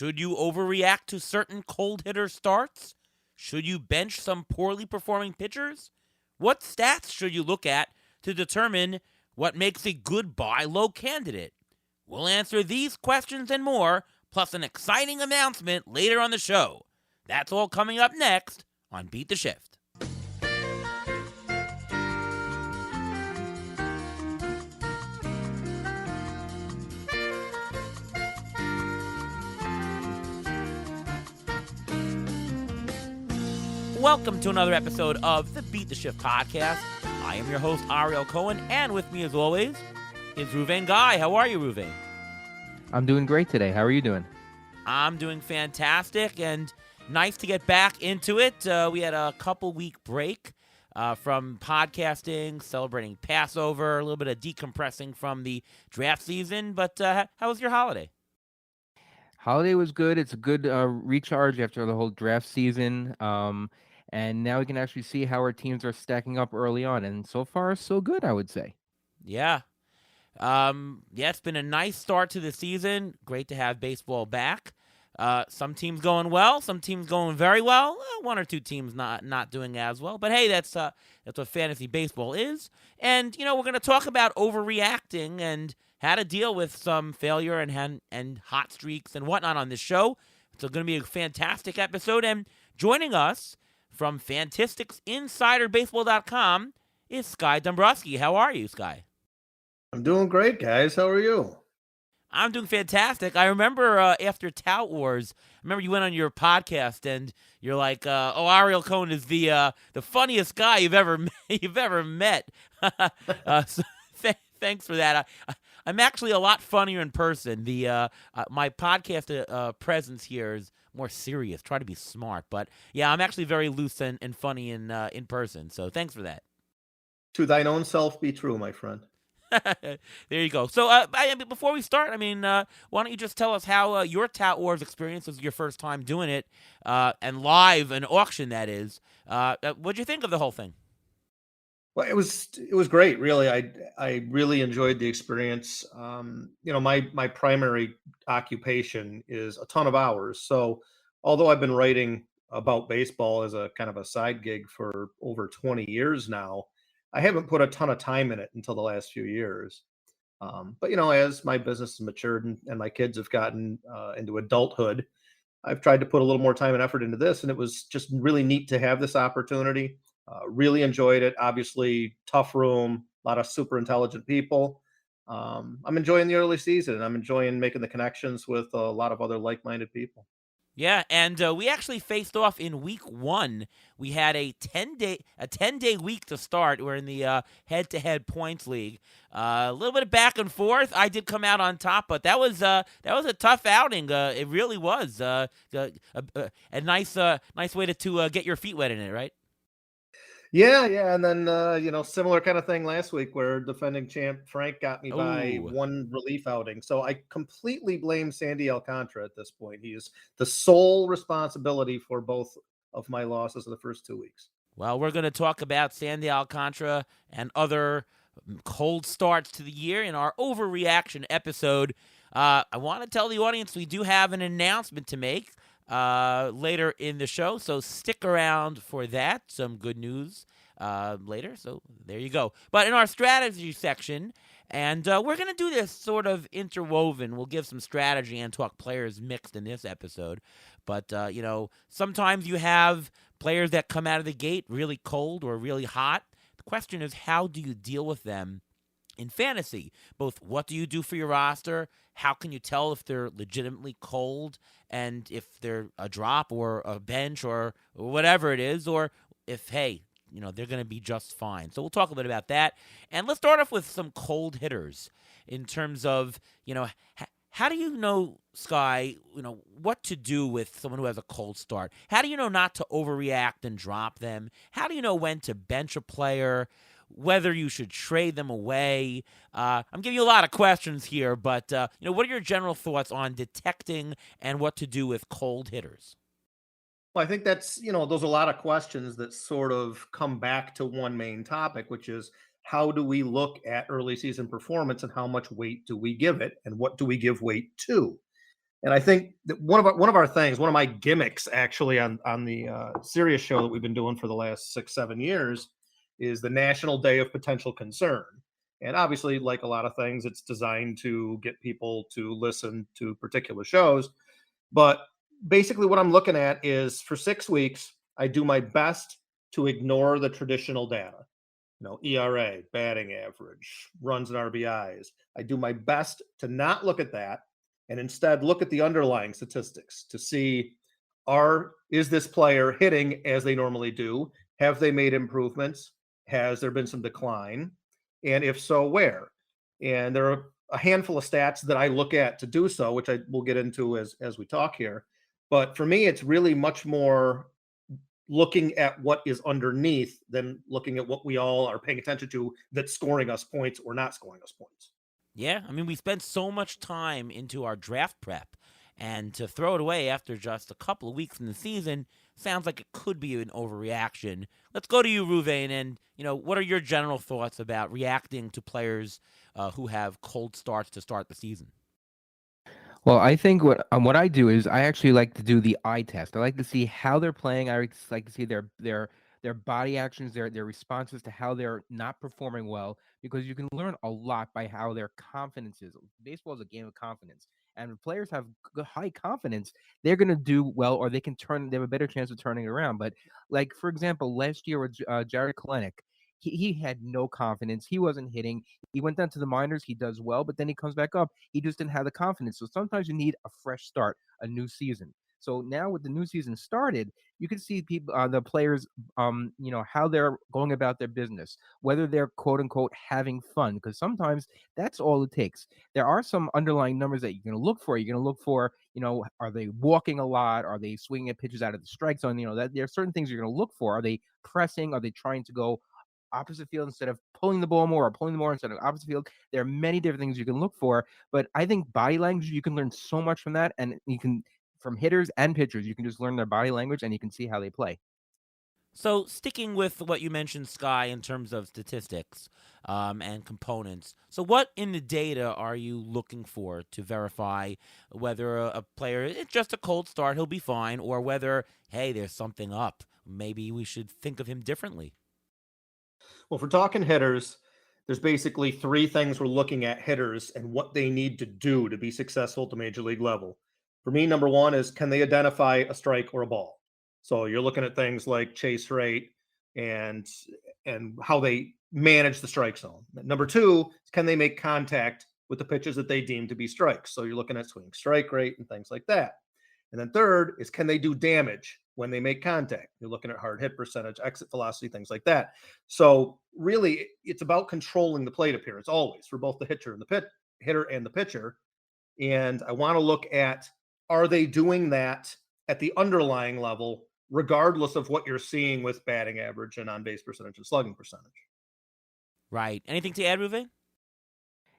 Should you overreact to certain cold hitter starts? Should you bench some poorly performing pitchers? What stats should you look at to determine what makes a good buy low candidate? We'll answer these questions and more, plus an exciting announcement later on the show. That's all coming up next on Beat the Shift. Welcome to another episode of the Beat the Shift podcast. I am your host, Ariel Cohen, and with me as always is Ruvain Guy. How are you, Ruvain? I'm doing great today. How are you doing? I'm doing fantastic, and nice to get back into it. We had a couple-week break from podcasting, celebrating Passover, a little bit of decompressing from the draft season, but how was your holiday? Holiday was good. It's a good recharge after the whole draft season. And now we can actually see how our teams are stacking up early on. And so far, so good, I would say. Yeah. It's been a nice start to the season. Great to have baseball back. Some teams going well, some teams going very well. One or two teams not doing as well. But hey, that's what fantasy baseball is. And we're going to talk about overreacting and how to deal with some failure and hot streaks and whatnot on this show. It's going to be a fantastic episode. And joining us from FantisticsInsiderBaseball.com is Sky Dombroske. How are you, Sky? I'm doing great, guys. How are you? I'm doing fantastic. I remember after Tout Wars, you went on your podcast and you're like, Ariel Cohen is the funniest guy you've ever met. So thanks for that. I'm actually a lot funnier in person. My podcast presence here is more serious. Try to be smart, but yeah, I'm actually very loose and funny in person. So thanks for that. To thine own self be true, my friend. There you go. So before we start, why don't you just tell us how your Tout Wars experience was, your first time doing it, and live, an auction that is. What'd you think of the whole thing? Well, it was great, really. I really enjoyed the experience. My primary occupation is a ton of hours. So although I've been writing about baseball as a kind of a side gig for over 20 years now, I haven't put a ton of time in it until the last few years. But as my business has matured and my kids have gotten into adulthood, I've tried to put a little more time and effort into this, and it was just really neat to have this opportunity. Really enjoyed it. Obviously, tough room, a lot of super intelligent people. I'm enjoying the early season, and I'm enjoying making the connections with a lot of other like-minded people. Yeah, and we actually faced off in week 1. We had a 10-day week to start. We're in the head-to-head points league. A little bit of back and forth. I did come out on top, but that was a tough outing. It really was a nice way to get your feet wet in it, right? Yeah, and then similar kind of thing last week where defending champ Frank got me by one relief outing. So I completely blame Sandy Alcantara at this point. He is the sole responsibility for both of my losses of the first 2 weeks. Well, we're going to talk about Sandy Alcantara and other cold starts to the year in our overreaction episode. I want to tell the audience we do have an announcement to make later in the show, so stick around for that. Some good news later, so there you go. But in our strategy section, and we're going to do this sort of interwoven. We'll give some strategy and talk players mixed in this episode. But, sometimes you have players that come out of the gate really cold or really hot. The question is, how do you deal with them in fantasy? Both what do you do for your roster? How can you tell if they're legitimately cold and if they're a drop or a bench or whatever it is, or if, hey, they're going to be just fine. So we'll talk a bit about that. And let's start off with some cold hitters in terms of, how do you know, Sky, what to do with someone who has a cold start? How do you know not to overreact and drop them? How do you know when to bench a player? Whether you should trade them away? I'm giving you a lot of questions here, but what are your general thoughts on detecting and what to do with cold hitters? Well, I think that's, those are a lot of questions that sort of come back to one main topic, which is how do we look at early season performance and how much weight do we give it and what do we give weight to? And I think that one of our things, one of my gimmicks actually on the Sirius show that we've been doing for the last 6-7 years is the National Day of Potential Concern. And obviously, like a lot of things, it's designed to get people to listen to particular shows. But basically, what I'm looking at is for 6 weeks, I do my best to ignore the traditional data. ERA, batting average, runs and RBIs. I do my best to not look at that and instead look at the underlying statistics to see is this player hitting as they normally do? Have they made improvements? Has there been some decline? And if so, where? And there are a handful of stats that I look at to do so, which I will get into as we talk here. But for me, it's really much more looking at what is underneath than looking at what we all are paying attention to that's scoring us points or not scoring us points. Yeah, I mean, we spent so much time into our draft prep, and to throw it away after just a couple of weeks in the season sounds like it could be an overreaction. Let's go to you, Ruvain, and what are your general thoughts about reacting to players who have cold starts to start the season? Well, I think what I do is I actually like to do the eye test. I like to see how they're playing. Like to see their body actions, their responses to how they're not performing well, because you can learn a lot by how their confidence is. Baseball is a game of confidence, and if players have high confidence, they're going to do well, or they have a better chance of turning it around. But like for example, last year with Jared Kalenic. He had no confidence. He wasn't hitting. He went down to the minors. He does well, but then he comes back up. He just didn't have the confidence. So sometimes you need a fresh start, a new season. So now with the new season started, you can see people, the players, how they're going about their business, whether they're quote unquote having fun, because sometimes that's all it takes. There are some underlying numbers that you're going to look for. You're going to look for, are they walking a lot? Are they swinging at pitches out of the strike zone? That there are certain things you're going to look for. Are they pressing? Are they trying to go opposite field instead of pulling the ball more, or pulling the more instead of opposite field? There are many different things you can look for, but I think body language, you can learn so much from that, and you can, from hitters and pitchers, you can just learn their body language and you can see how they play. So, sticking with what you mentioned, Sky, in terms of statistics and components. So, what in the data are you looking for to verify whether a player, it's just a cold start, he'll be fine, or whether, hey, there's something up? Maybe we should think of him differently. Well, if we're talking hitters, there's basically three things we're looking at hitters and what they need to do to be successful at the major league level. For me, number one is, can they identify a strike or a ball? So you're looking at things like chase rate and how they manage the strike zone. Number two is, can they make contact with the pitches that they deem to be strikes? So you're looking at swing strike rate and things like that. And then third is, can they do damage when they make contact? You're looking at hard hit percentage, exit velocity, things like that. So really, it's about controlling the plate appearance always for both the hitter and the pitcher. And I want to look at, are they doing that at the underlying level, regardless of what you're seeing with batting average and on base percentage and slugging percentage? Right. Anything to add, Ruve?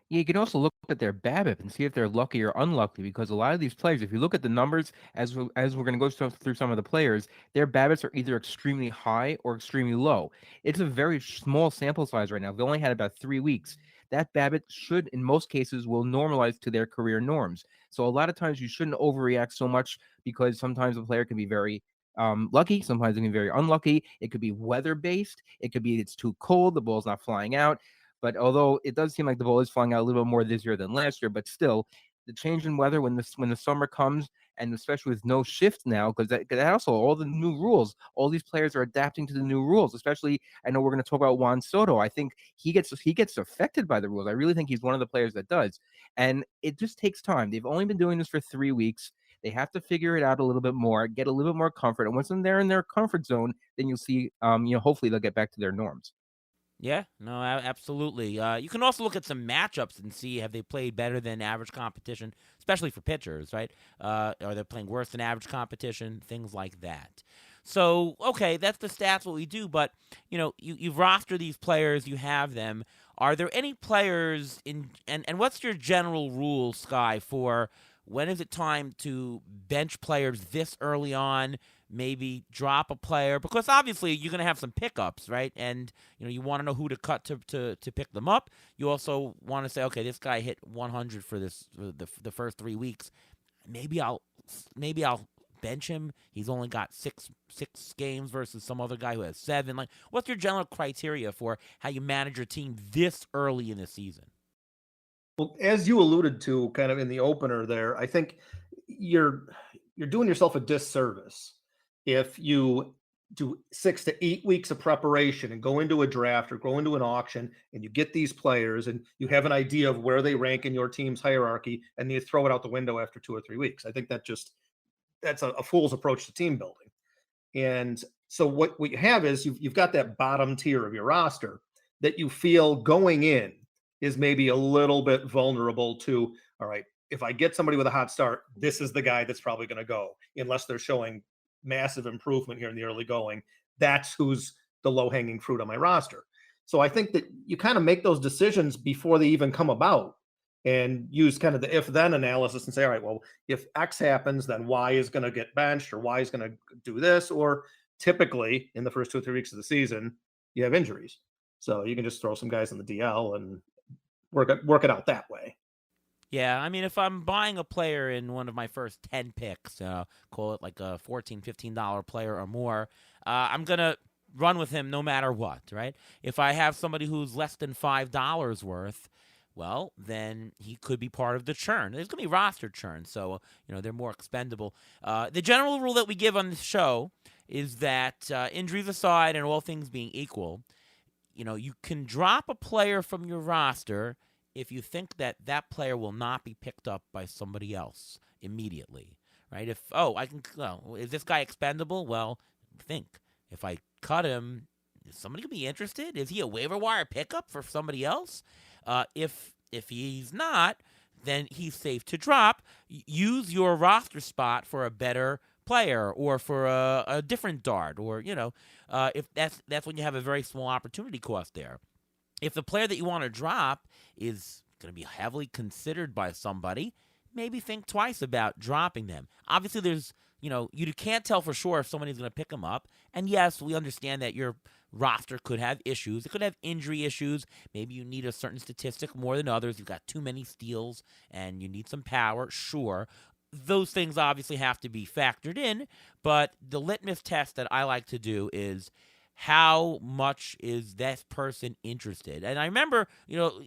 Yeah, you can also look at their BABIP and see if they're lucky or unlucky, because a lot of these players, if you look at the numbers, as we're going to go through some of the players, their BABIPs are either extremely high or extremely low. It's a very small sample size right now. They only had about 3 weeks. That BABIP should, in most cases, will normalize to their career norms. So a lot of times you shouldn't overreact so much, because sometimes a player can be very lucky, sometimes it can be very unlucky. It could be weather based. It could be it's too cold, the ball's not flying out. But although it does seem like the ball is flying out a little bit more this year than last year, but still, the change in weather when the summer comes, and especially with no shift now, because that also all the new rules, all these players are adapting to the new rules. Especially, I know we're going to talk about Juan Soto. I think he gets affected by the rules. I really think he's one of the players that does, and it just takes time. They've only been doing this for 3 weeks. They have to figure it out a little bit more, get a little bit more comfort, and once they're in their comfort zone, then you'll see, hopefully they'll get back to their norms. Yeah, no, absolutely. You can also look at some matchups and see, have they played better than average competition, especially for pitchers, right? Are they playing worse than average competition? Things like that. So, okay, that's the stats, what we do. But, you've rostered these players, you have them. Are there any players and what's your general rule, Sky, for when is it time to bench players this early on? Maybe drop a player, because obviously you're going to have some pickups, right? And you want to know who to cut to pick them up. You also want to say, okay, this guy hit 100 for the first 3 weeks. maybe I'll bench him. He's only got six games versus some other guy who has 7. Like, what's your general criteria for how you manage your team this early in the season? Well, as you alluded to kind of in the opener there, I think you're doing yourself a disservice if you do 6 to 8 weeks of preparation and go into a draft or go into an auction and you get these players and you have an idea of where they rank in your team's hierarchy and you throw it out the window after 2 or 3 weeks. I think that's a fool's approach to team building. And so what you have is you've got that bottom tier of your roster that you feel going in is maybe a little bit vulnerable to, all right, if I get somebody with a hot start, this is the guy that's probably going to go, unless they're showing massive improvement here in the early going. That's who's the low hanging fruit on my roster. So I think that you kind of make those decisions before they even come about and use kind of the if then analysis and say, all right, well, if X happens, then Y is going to get benched or Y is going to do this. Or typically in the first 2 or 3 weeks of the season, you have injuries. So you can just throw some guys in the DL and work it out that way. Yeah, I mean, if I'm buying a player in one of my first 10 picks, call it like a $14, $15 player or more, I'm going to run with him no matter what, right? If I have somebody who's less than $5 worth, well, then he could be part of the churn. There's going to be roster churn, so, they're more expendable. The general rule that we give on this show is that injuries aside and all things being equal, you can drop a player from your roster if you think that that player will not be picked up by somebody else immediately, right? Is this guy expendable? Well, think. If I cut him, is somebody going to be interested? Is he a waiver wire pickup for somebody else? If he's not, then he's safe to drop. Use your roster spot for a better player or for a different dart, or if that's when you have a very small opportunity cost there. If the player that you want to drop is going to be heavily considered by somebody, maybe think twice about dropping them. Obviously, there's, you can't tell for sure if somebody's going to pick them up. And yes, we understand that your roster could have issues. It could have injury issues. Maybe you need a certain statistic more than others. You've got too many steals and you need some power. Sure. Those things obviously have to be factored in. But the litmus test that I like to do is, how much is that person interested? And I remember,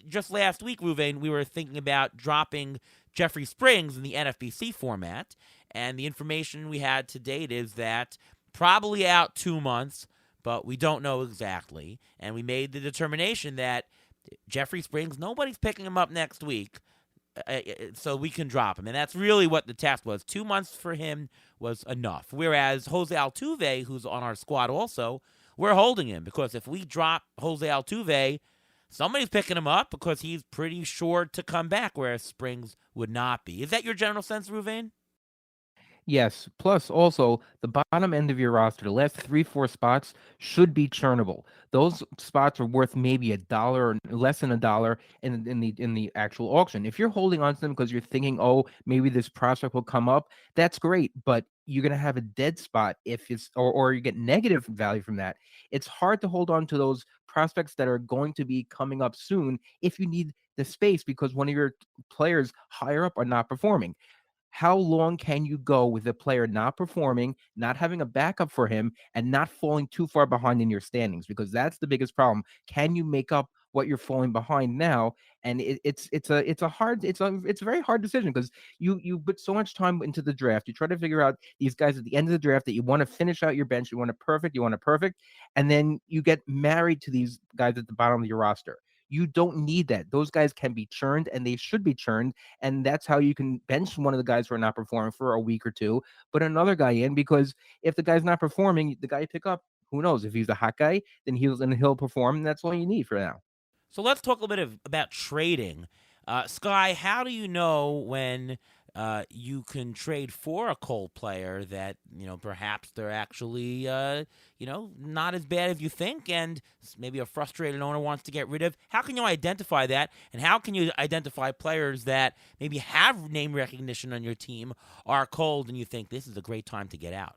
just last week, Ruvain, we were thinking about dropping Jeffrey Springs in the NFBC format. And the information we had to date is that probably out 2 months, but we don't know exactly. And we made the determination that Jeffrey Springs, nobody's picking him up next week, so we can drop him. And that's really what the test was. 2 months for him was enough. Whereas Jose Altuve, who's on our squad also, we're holding him, because if we drop Jose Altuve, somebody's picking him up because he's pretty sure to come back, whereas Springs would not be. Is that your general sense, Ruvain? Yes. Plus, also, the bottom end of your roster, the last 3-4 spots, should be churnable. Those spots are worth maybe $1 or less than $1 in the actual auction. If you're holding on to them because you're thinking, oh, maybe this prospect will come up, that's great. But you're going to have a dead spot if it's or you get negative value from that. It's hard to hold on to those prospects that are going to be coming up soon if you need the space because one of your players higher up are not performing. How long can you go with a player not performing, not having a backup for him, and not falling too far behind in your standings? Because that's the biggest problem. Can you make up what you're falling behind now? And it's a very hard decision because you put so much time into the draft. You try to figure out these guys at the end of the draft that you want to finish out your bench. You want a perfect, and then you get married to these guys at the bottom of your roster. You don't need that. Those guys can be churned, and they should be churned. And that's how you can bench one of the guys who are not performing for a week or two, put another guy in, because if the guy's not performing, the guy you pick up, who knows? If he's a hot guy, then he'll perform, and that's all you need for now. So let's talk a little bit about trading. Sky, how do you know when you can trade for a cold player that, perhaps they're actually, not as bad as you think, and maybe a frustrated owner wants to get rid of? How can you identify that? And how can you identify players that maybe have name recognition on your team, are cold, and you think this is a great time to get out?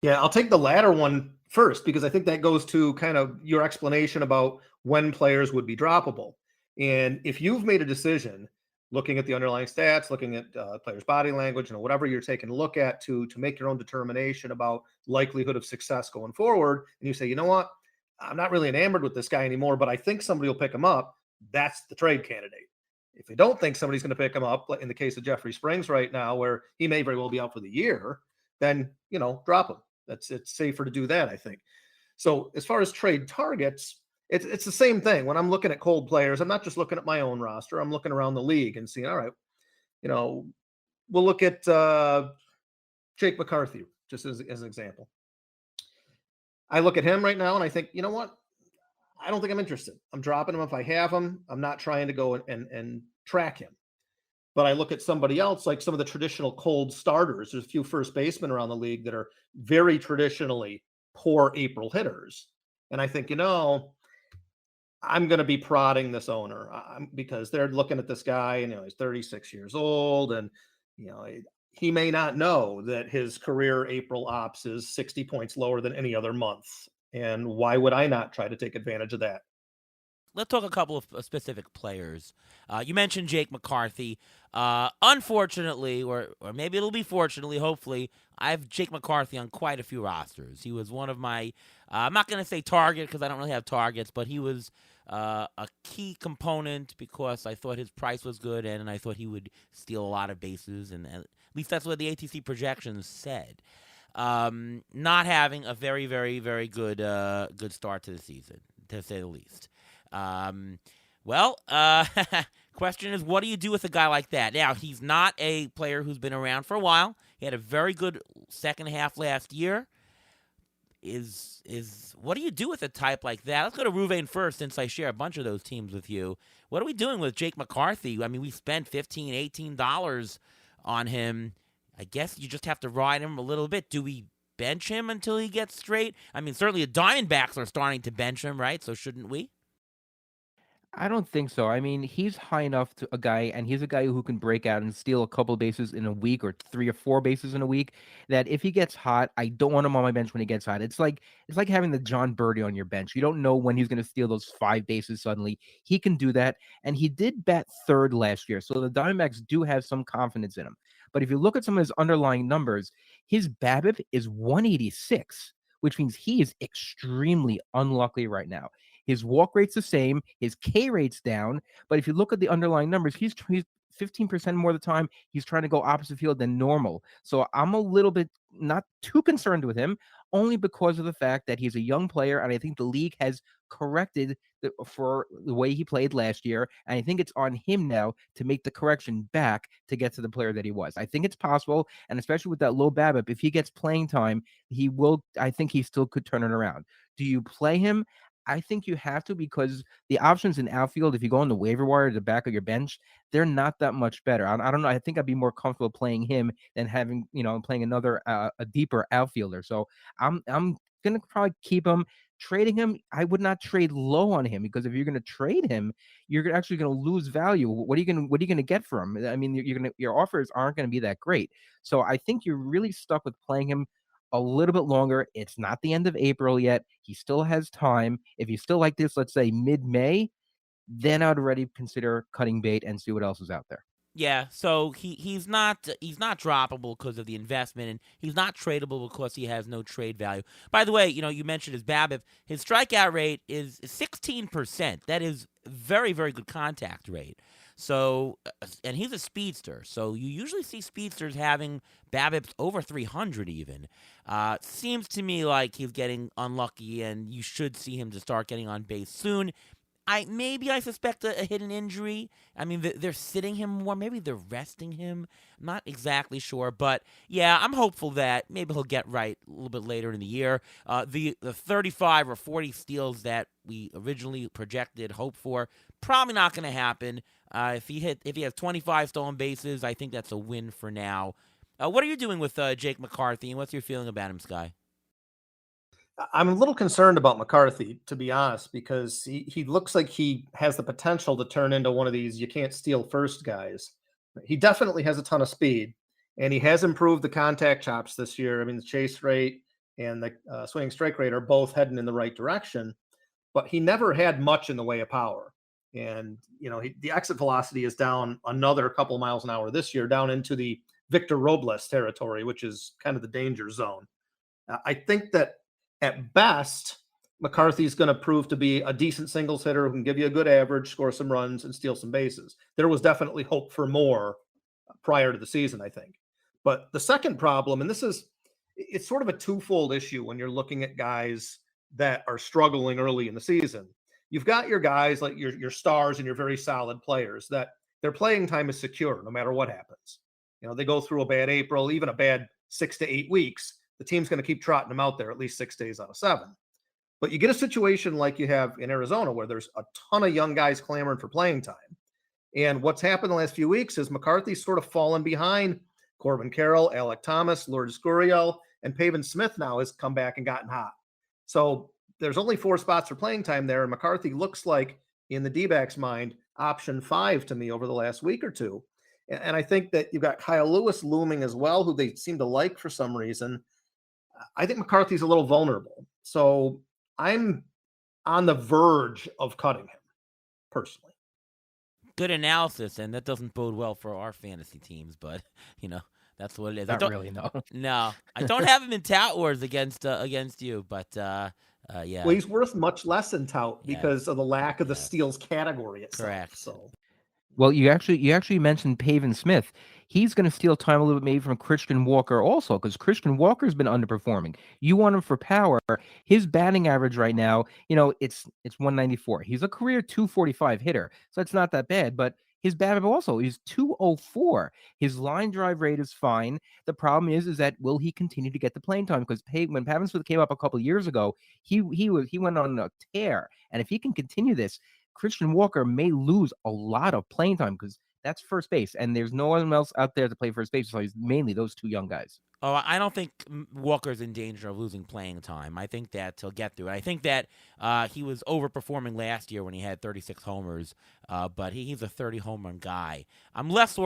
Yeah, I'll take the latter one first because I think that goes to kind of your explanation about when players would be droppable. And if you've made a decision looking at the underlying stats, looking at players' body language, whatever you're taking a look at to make your own determination about likelihood of success going forward. And you say, you know what, I'm not really enamored with this guy anymore, but I think somebody will pick him up. That's the trade candidate. If you don't think somebody's going to pick him up, like in the case of Jeffrey Springs right now, where he may very well be out for the year, then, drop him. It's safer to do that, I think. So as far as trade targets, it's the same thing. When I'm looking at cold players, I'm not just looking at my own roster. I'm looking around the league and seeing, all right, we'll look at Jake McCarthy, just as an example. I look at him right now and I think, you know what? I don't think I'm interested. I'm dropping him if I have him. I'm not trying to go and track him. But I look at somebody else, like some of the traditional cold starters. There's a few first basemen around the league that are very traditionally poor April hitters. And I think, I'm going to be prodding this owner because they're looking at this guy and, he's 36 years old. And, he may not know that his career April ops is 60 points lower than any other month. And why would I not try to take advantage of that? Let's talk a couple of specific players. You mentioned Jake McCarthy. Unfortunately, or maybe it'll be fortunately, hopefully, I have Jake McCarthy on quite a few rosters. He was one of my, I'm not going to say target because I don't really have targets, but he was a key component because I thought his price was good and I thought he would steal a lot of bases, and at least that's what the ATC projections said. Not having a very, very, very good start to the season, to say the least. Question is, what do you do with a guy like that? Now, he's not a player who's been around for a while. He had a very good second half last year. What do you do with a type like that? Let's go to Ruvain first, since I share a bunch of those teams with you. What are we doing with Jake McCarthy? I mean, we spent $15, $18 on him. I guess you just have to ride him a little bit. Do we bench him until he gets straight? I mean, certainly the Diamondbacks are starting to bench him, right? So shouldn't we? I don't think so. I mean, he's high enough to a guy, and he's a guy who can break out and steal a couple bases in a week or 3 or 4 bases in a week. That if he gets hot, I don't want him on my bench when he gets hot. It's like having the John Birdie on your bench. You don't know when he's going to steal those 5 bases suddenly. He can do that, and he did bat third last year, so the Diamondbacks do have some confidence in him. But if you look at some of his underlying numbers, his BABIP is 186, which means he is extremely unlucky right now. His walk rate's the same. His K rate's down. But if you look at the underlying numbers, he's 15% more of the time he's trying to go opposite field than normal. So I'm a little bit not too concerned with him, only because of the fact that he's a young player, and I think the league has corrected for the way he played last year, and I think it's on him now to make the correction back to get to the player that he was. I think it's possible, and especially with that low BABIP, if he gets playing time, he will. I think he still could turn it around. Do you play him? I think you have to, because the options in outfield, if you go on the waiver wire to the back of your bench, they're not that much better. I don't know. I think I'd be more comfortable playing him than having, playing another a deeper outfielder. So I'm gonna probably keep him. Trading him, I would not trade low on him, because if you're going to trade him, you're actually going to lose value. What are you going to get for him? I mean, your offers aren't going to be that great. So I think you're really stuck with playing him a little bit longer. It's not the end of April yet. He still has time. If you still like this, let's say mid-May, then I'd already consider cutting bait and see what else is out there. Yeah, so he's not droppable because of the investment, and he's not tradable because he has no trade value. By the way, you mentioned his BABIP. His strikeout rate is 16%. That is very, very good contact rate. So, and he's a speedster. So you usually see speedsters having BABIPs over 300 even. Seems to me like he's getting unlucky, and you should see him to start getting on base soon. I suspect a hidden injury. I mean, they're sitting him more. Maybe they're resting him. I'm not exactly sure. But, yeah, I'm hopeful that maybe he'll get right a little bit later in the year. The 35 or 40 steals that we originally projected, hoped for, probably not going to happen. If he has 25 stolen bases, I think that's a win for now. What are you doing with Jake McCarthy, and what's your feeling about him, Sky? I'm a little concerned about McCarthy, to be honest, because he looks like he has the potential to turn into one of these you can't steal first guys. He definitely has a ton of speed, and he has improved the contact chops this year. I mean, the chase rate and the swinging strike rate are both heading in the right direction, but he never had much in the way of power. And, the exit velocity is down another couple miles an hour this year, down into the Victor Robles territory, which is kind of the danger zone. I think that at best, McCarthy's going to prove to be a decent singles hitter who can give you a good average, score some runs, and steal some bases. There was definitely hope for more prior to the season, I think. But the second problem, and it's sort of a twofold issue when you're looking at guys that are struggling early in the season. You've got your guys like your stars and your very solid players that their playing time is secure no matter what happens. They go through a bad April, even a bad 6 to 8 weeks. The team's going to keep trotting them out there at least 6 days out of 7. But you get a situation like you have in Arizona where there's a ton of young guys clamoring for playing time. And what's happened the last few weeks is McCarthy's sort of fallen behind Corbin Carroll, Alec Thomas, Lourdes Gurriel, and Pavin Smith now has come back and gotten hot. So there's only 4 spots for playing time there, and McCarthy looks like, in the D-backs' mind, option 5 to me over the last week or two. And I think that you've got Kyle Lewis looming as well, who they seem to like for some reason. I think McCarthy's a little vulnerable. So I'm on the verge of cutting him, personally. Good analysis, and that doesn't bode well for our fantasy teams, but, that's what it is. Not really, no. No, I don't have him in tout wars against you, but yeah. Well, he's worth much less in tout because of the lack of the steals category itself. Correct. So, well, you actually mentioned Pavin Smith. He's going to steal time a little bit maybe from Christian Walker also, because Christian Walker's been underperforming. You want him for power. His batting average right now, it's 194. He's a career 245 hitter, so it's not that bad. But his BABIP also is 204. His line drive rate is fine. The problem is that will he continue to get the playing time? Because when Pavin Smith came up a couple of years ago, he went on a tear, and if he can continue this, Christian Walker may lose a lot of playing time because that's first base, and there's no one else out there to play first base, so he's mainly those 2 young guys. Oh, I don't think Walker's in danger of losing playing time. I think that he'll get through it. I think that he was overperforming last year when he had 36 homers, but he's a 30-home run guy. I'm much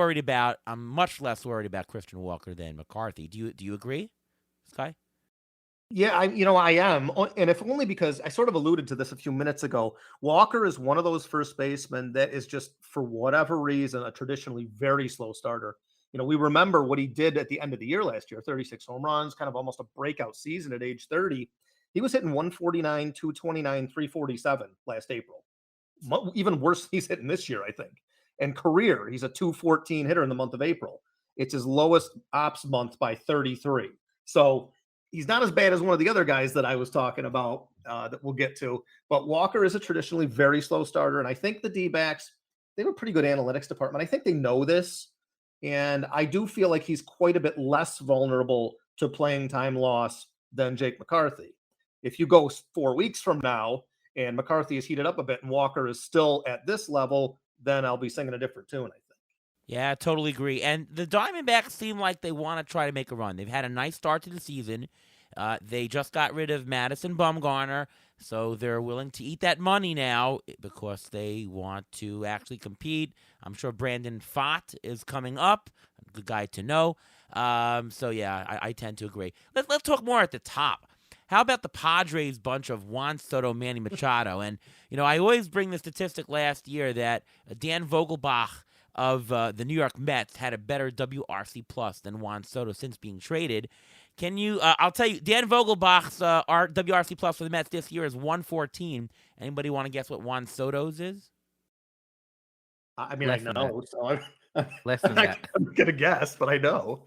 less worried about Christian Walker than McCarthy. Do you agree, Sky? Yeah, I am. And if only because I sort of alluded to this a few minutes ago. Walker is one of those first basemen that is just, for whatever reason, a traditionally very slow starter. We remember what he did at the end of the year last year, 36 home runs, kind of almost a breakout season at age 30. He was hitting 149, 229, 347 last April. Even worse he's hitting this year, I think. And career, he's a 214 hitter in the month of April. It's his lowest ops month by 33. So he's not as bad as one of the other guys that I was talking about that we'll get to. But Walker is a traditionally very slow starter. And I think the D-backs, they have a pretty good analytics department. I think they know this. And I do feel like he's quite a bit less vulnerable to playing time loss than Jake McCarthy. If you go 4 weeks from now and McCarthy is heated up a bit and Walker is still at this level, then I'll be singing a different tune, I think. Yeah, I totally agree. And the Diamondbacks seem like they want to try to make a run. They've had a nice start to the season. They just got rid of Madison Bumgarner, so they're willing to eat that money now because they want to actually compete. I'm sure Brandon Pfaadt is coming up. Good guy to know. So, yeah, I tend to agree. Let's talk more at the top. How about the Padres bunch of Juan Soto, Manny Machado? And, I always bring the statistic last year that Dan Vogelbach of the New York Mets had a better WRC plus than Juan Soto since being traded. Can you? I'll tell you, Dan Vogelbach's WRC plus for the Mets this year is 114. Anybody want to guess what Juan Soto's is? I mean, I know. So Less than that. I'm gonna guess, but I know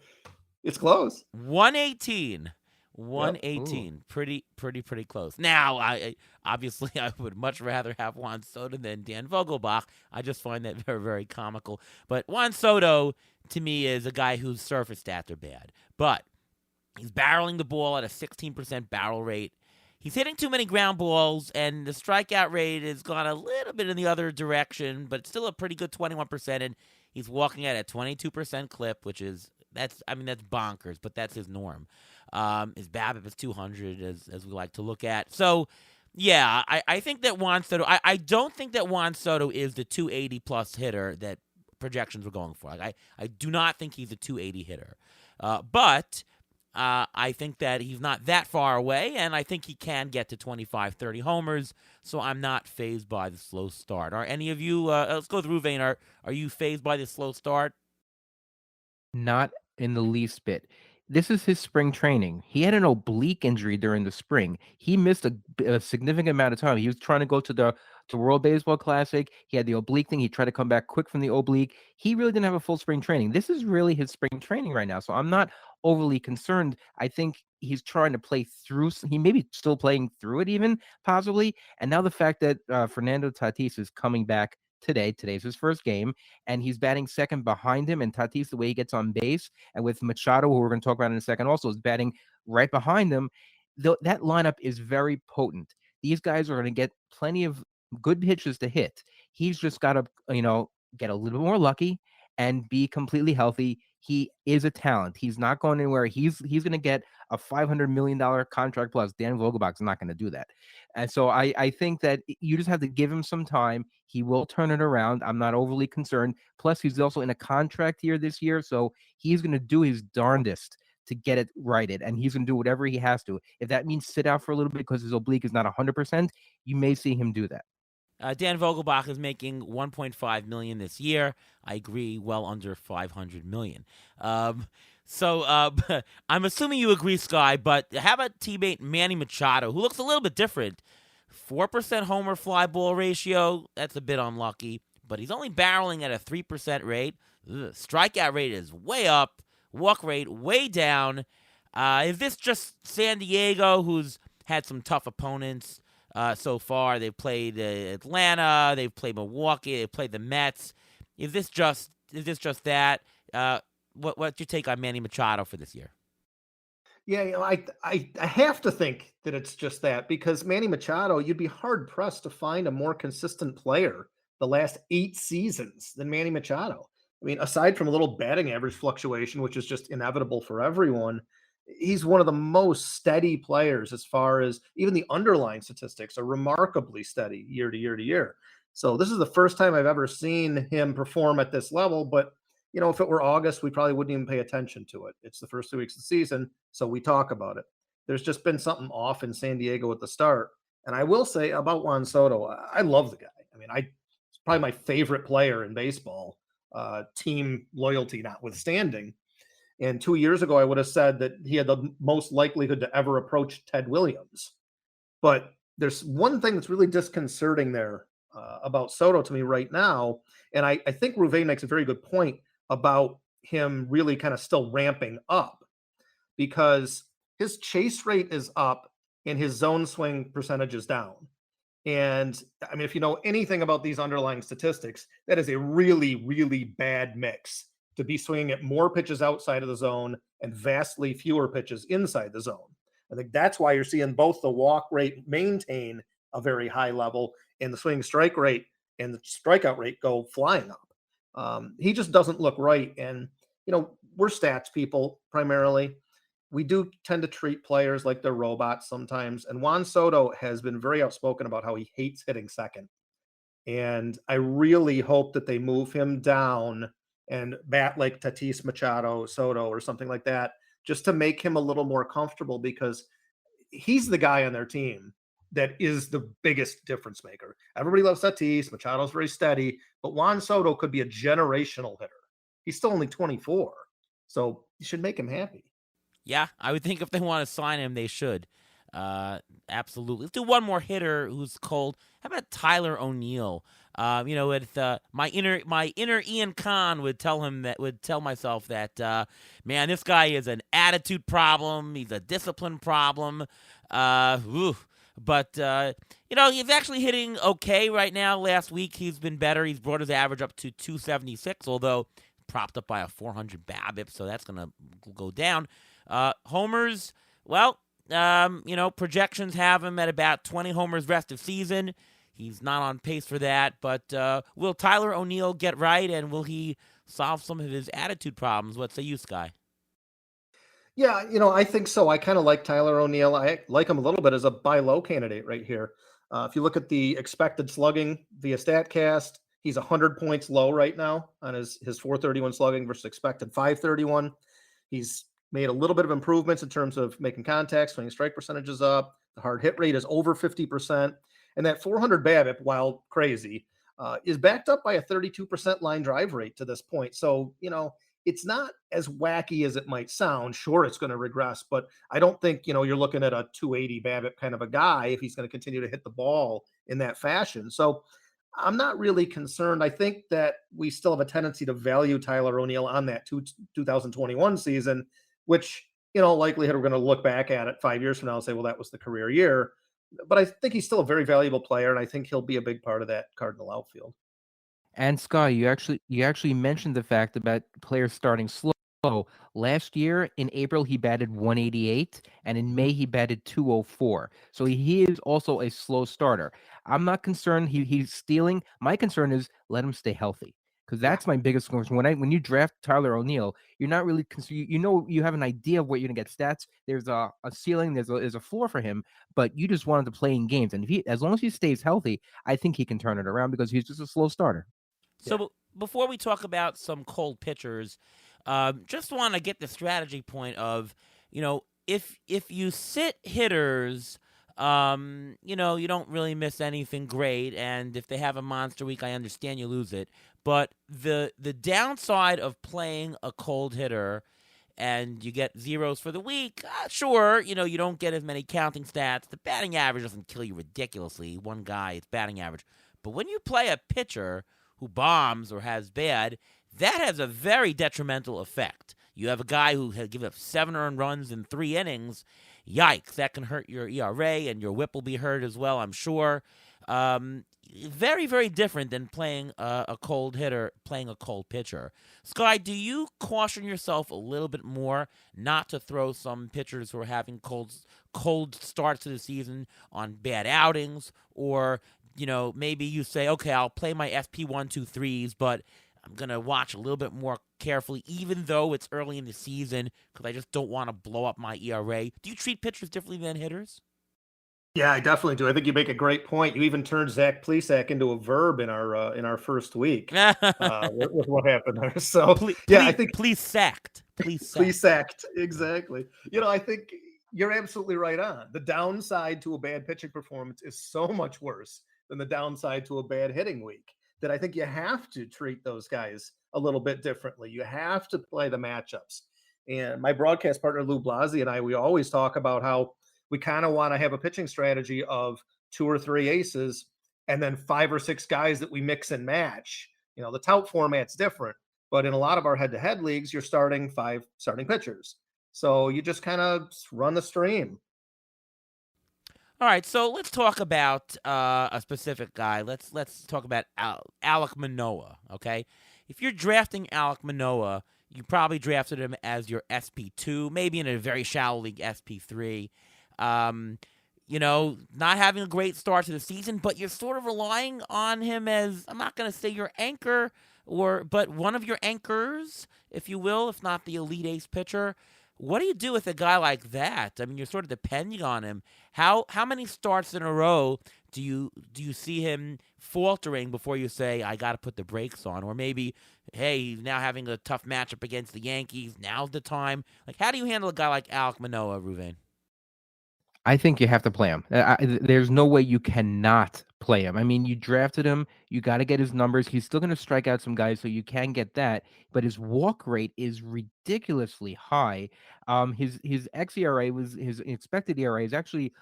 it's close. 118. 118. Yep. Pretty close. Now, I obviously I would much rather have Juan Soto than Dan Vogelbach. I just find that very, very comical. But Juan Soto, to me, is a guy whose surface stats are bad. But he's barreling the ball at a 16% barrel rate. He's hitting too many ground balls, and the strikeout rate has gone a little bit in the other direction, but it's still a pretty good 21%, and he's walking at a 22% clip, which is, that's bonkers, but that's his norm. His BABIP is 200, as we like to look at. So, yeah, I think that Juan Soto, I don't think that Juan Soto is the 280-plus hitter that projections were going for. I do not think he's a 280 hitter. But I think that he's not that far away, and I think he can get to 25, 30 homers, so I'm not fazed by the slow start. Are any of you, let's go with Ruvain, are you fazed by the slow start? Not in the least bit. This is his spring training. He had an oblique injury during the spring. He missed a significant amount of time. He was trying to go to the World Baseball Classic. He had the oblique thing. He tried to come back quick from the oblique. He really didn't have a full spring training. This is really his spring training right now. So I'm not overly concerned. I think he's trying to play through. He may be still playing through it, even possibly. And now the fact that Fernando Tatis is coming back today. Today's his first game, and he's batting second behind him. And Tatis, the way he gets on base, and with Machado, who we're going to talk about in a second, also is batting right behind him. That lineup is very potent. These guys are going to get plenty of good pitches to hit. He's just got to, get a little bit more lucky and be completely healthy. He is a talent. He's not going anywhere. He's going to get a $500 million contract plus. Dan Vogelbach's not going to do that. And so I think that you just have to give him some time. He will turn it around. I'm not overly concerned. Plus, he's also in a contract year this year, so he's going to do his darndest to get it righted, and he's going to do whatever he has to. If that means sit out for a little bit because his oblique is not 100%, you may see him do that. Dan Vogelbach is making $1.5 million this year. I agree, well under $500 million. So I'm assuming you agree, Sky, but how about teammate Manny Machado, who looks a little bit different? 4% homer fly ball ratio, that's a bit unlucky, but he's only barreling at a 3% rate. Strikeout rate is way up, walk rate way down. Is this just San Diego, who's had some tough opponents so far? They've played Atlanta, they've played Milwaukee, they've played the Mets. Is this just that? What's your take on Manny Machado for this year? Yeah, I have to think that it's just that, because Manny Machado, you'd be hard pressed to find a more consistent player the last 8 seasons than Manny Machado. I mean, aside from a little batting average fluctuation, which is just inevitable for everyone, he's one of the most steady players as far as even the underlying statistics are remarkably steady year to year to year. So this is the first time I've ever seen him perform at this level, but if it were August, we probably wouldn't even pay attention to it. It's the first 2 weeks of the season, so we talk about it. There's just been something off in San Diego at the start. And I will say about Juan Soto, I love the guy. I mean, it's probably my favorite player in baseball, team loyalty notwithstanding. And 2 years ago, I would have said that he had the most likelihood to ever approach Ted Williams. But there's one thing that's really disconcerting there about Soto to me right now. And I think Rouvet makes a very good point about him really kind of still ramping up, because his chase rate is up and his zone swing percentage is down. And I mean, if you know anything about these underlying statistics, that is a really, really bad mix to be swinging at more pitches outside of the zone and vastly fewer pitches inside the zone. I think that's why you're seeing both the walk rate maintain a very high level and the swing strike rate and the strikeout rate go flying up. He just doesn't look right. And, we're stats people primarily. We do tend to treat players like they're robots sometimes. And Juan Soto has been very outspoken about how he hates hitting second. And I really hope that they move him down and bat like Tatis Machado Soto or something like that, just to make him a little more comfortable, because he's the guy on their team that is the biggest difference maker. Everybody loves Tatis. Machado's very steady, but Juan Soto could be a generational hitter. He's still only 24, so you should make him happy. Yeah, I would think if they want to sign him, they should. Absolutely. Let's do one more hitter who's cold. How about Tyler O'Neill? With my inner Ian Khan would tell myself that, man, this guy is an attitude problem. He's a discipline problem. But he's actually hitting okay right now. Last week he's been better. He's brought his average up to 276, although propped up by a 400 BABIP, so that's gonna go down. Homers, well, projections have him at about 20 homers rest of season. He's not on pace for that, but will Tyler O'Neill get right, and will he solve some of his attitude problems? What say you, Sky? Yeah, I think so. I kind of like Tyler O'Neill. I like him a little bit as a buy low candidate right here. If you look at the expected slugging via StatCast, he's 100 points low right now on his 431 slugging versus expected 531. He's made a little bit of improvements in terms of making contact, swinging strike percentages up. The hard hit rate is over 50%. And that 400 BABIP, while crazy, is backed up by a 32% line drive rate to this point. So, it's not as wacky as it might sound. Sure, it's going to regress, but I don't think, you're looking at a 280 BABIP kind of a guy if he's going to continue to hit the ball in that fashion. So I'm not really concerned. I think that we still have a tendency to value Tyler O'Neill on that 2021 season, which, likelihood we're going to look back at it 5 years from now and say, well, that was the career year. But I think he's still a very valuable player, and I think he'll be a big part of that Cardinal outfield. And Scott, you actually mentioned the fact about players starting slow. Last year in April he batted 188, and in May he batted 204. So he is also a slow starter. I'm not concerned he's stealing. My concern is let him stay healthy. Because Yeah. that's my biggest concern. When you draft Tyler O'Neill, you're not really you have an idea of what you're gonna get stats. There's a ceiling, there's a floor for him, but you just want him to play in games. And as long as he stays healthy, I think he can turn it around because he's just a slow starter. So before we talk about some cold pitchers, just want to get the strategy point of, if you sit hitters, you don't really miss anything great, and if they have a monster week, I understand you lose it. But the downside of playing a cold hitter and you get zeros for the week, sure, you don't get as many counting stats. The batting average doesn't kill you ridiculously. One guy, it's batting average. But when you play a pitcher who bombs or has bad, that has a very detrimental effect. You have a guy who had given up 7 earned runs in 3 innings. Yikes, that can hurt your ERA, and your whip will be hurt as well, I'm sure. Very, very different than playing a cold hitter, playing a cold pitcher. Sky, do you caution yourself a little bit more not to throw some pitchers who are having cold starts to the season on bad outings, or maybe you say, okay, I'll play my SP 1-2-3s, but I'm going to watch a little bit more carefully, even though it's early in the season, because I just don't want to blow up my ERA. Do you treat pitchers differently than hitters? Yeah, I definitely do. I think you make a great point. You even turned Zach Plesac into a verb in our first week with what happened there. So I think please sacked. Exactly. I think you're absolutely right on. The downside to a bad pitching performance is so much worse than the downside to a bad hitting week, that I think you have to treat those guys a little bit differently. You have to play the matchups. And my broadcast partner, Lou Blasi, and I, we always talk about how we kind of want to have a pitching strategy of 2 or 3 aces and then 5 or 6 guys that we mix and match. The tout format's different, but in a lot of our head-to-head leagues, you're starting 5 starting pitchers. So you just kind of run the stream. All right, so let's talk about a specific guy. Let's talk about Alek Manoah, okay? If you're drafting Alek Manoah, you probably drafted him as your SP2, maybe in a very shallow league SP3. Not having a great start to the season, but you're sort of relying on him as, I'm not going to say your anchor, but one of your anchors, if you will, if not the elite ace pitcher. What do you do with a guy like that? I mean, you're sort of depending on him. How many starts in a row do you see him faltering before you say, I got to put the brakes on? Or maybe, hey, he's now having a tough matchup against the Yankees. Now's the time. Like, how do you handle a guy like Alek Manoah, Ruvain? I think you have to play him. There's no way you cannot play him. I mean, you drafted him. You got to get his numbers. He's still going to strike out some guys, so you can get that. But his walk rate is ridiculously high. His xERA was his expected ERA is actually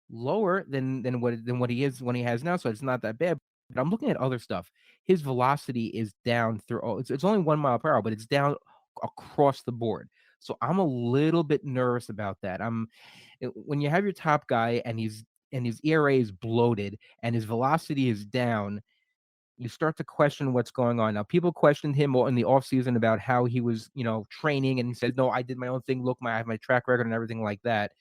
lower than what he is when he has now, so it's not that bad. But I'm looking at other stuff. His velocity is down through. It's only 1 mile per hour, but it's down across the board. So I'm a little bit nervous about that. When you have your top guy and his ERA is bloated and his velocity is down, you start to question what's going on. Now, people questioned him in the offseason about how he was, training, and he said, "No, I did my own thing. Look, I have my track record and everything like that."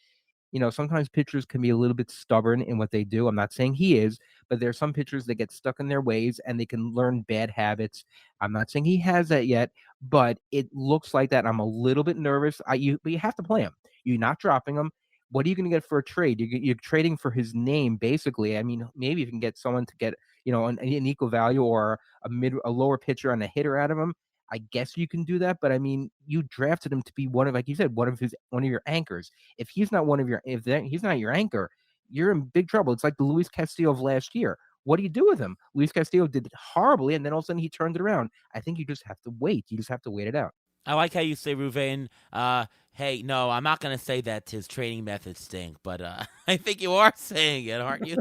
Sometimes pitchers can be a little bit stubborn in what they do. I'm not saying he is, but there are some pitchers that get stuck in their ways and they can learn bad habits. I'm not saying he has that yet, but it looks like that. I'm a little bit nervous. But you have to play him. You're not dropping him. What are you going to get for a trade? You're trading for his name, basically. I mean, maybe you can get someone to get, an equal value or a lower pitcher and a hitter out of him. I guess you can do that, but I mean, you drafted him to be one of, like you said, one of your anchors. If he's not he's not your anchor, you're in big trouble. It's like the Luis Castillo of last year. What do you do with him? Luis Castillo did it horribly, and then all of a sudden he turned it around. I think you just have to wait. You just have to wait it out. I like how you say, Ruvain, hey, no, I'm not going to say that his training methods stink, but I think you are saying it, aren't you?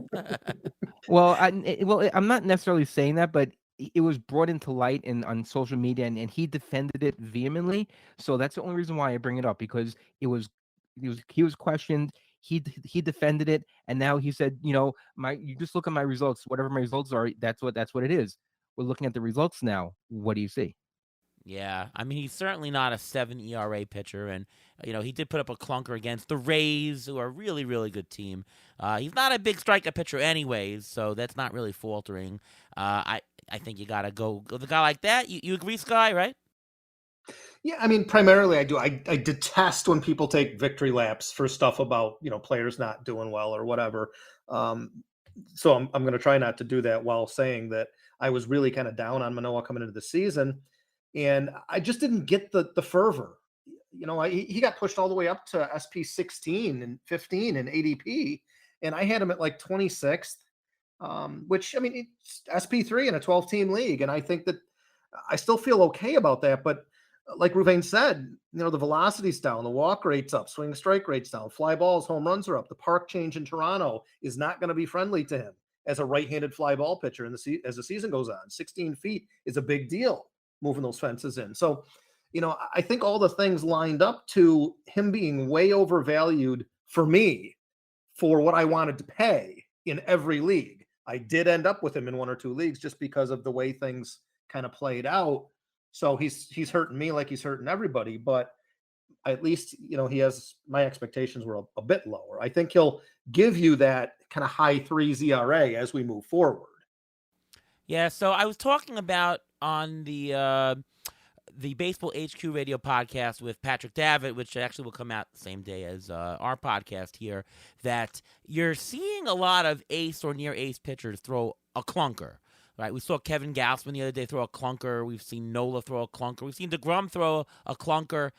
Well, I'm not necessarily saying that, but it was brought into light on social media, and he defended it vehemently. So that's the only reason why I bring it up, because he was questioned. He defended it, and now he said, you just look at my results. Whatever my results are, that's what it is. We're looking at the results now. What do you see? Yeah, I mean, he's certainly not a 7 ERA pitcher, and he did put up a clunker against the Rays, who are a really, really good team. He's not a big strikeout pitcher, anyways, so that's not really faltering. I think you gotta go with a guy like that. You agree, Sky? Right? Yeah, I mean, primarily I do. I detest when people take victory laps for stuff about players not doing well or whatever. So I'm going to try not to do that while saying that I was really kind of down on Manoah coming into the season, and I just didn't get the fervor. He got pushed all the way up to SP 16 and 15 in ADP, and I had him at like 26th, which I mean it's SP3 in a 12-team league, and I think that I still feel okay about that, but like Ruvain said, the velocity's down, the walk rate's up, swing strike rate's down, fly balls, home runs are up. The park change in Toronto is not going to be friendly to him as a right-handed fly ball pitcher as the season goes on. 16 feet is a big deal moving those fences in. So, I think all the things lined up to him being way overvalued for me for what I wanted to pay in every league. I did end up with him in one or two leagues just because of the way things kind of played out. So he's hurting me like he's hurting everybody, but at least he has, my expectations were a bit lower. I think he'll give you that kind of high 3 ERA as we move forward. Yeah. So I was talking about on the Baseball HQ Radio podcast with Patrick Davitt, which actually will come out the same day as our podcast here, that you're seeing a lot of ace or near ace pitchers throw a clunker. Right, we saw Kevin Gausman the other day throw a clunker. We've seen Nola throw a clunker. We've seen DeGrom throw a clunker.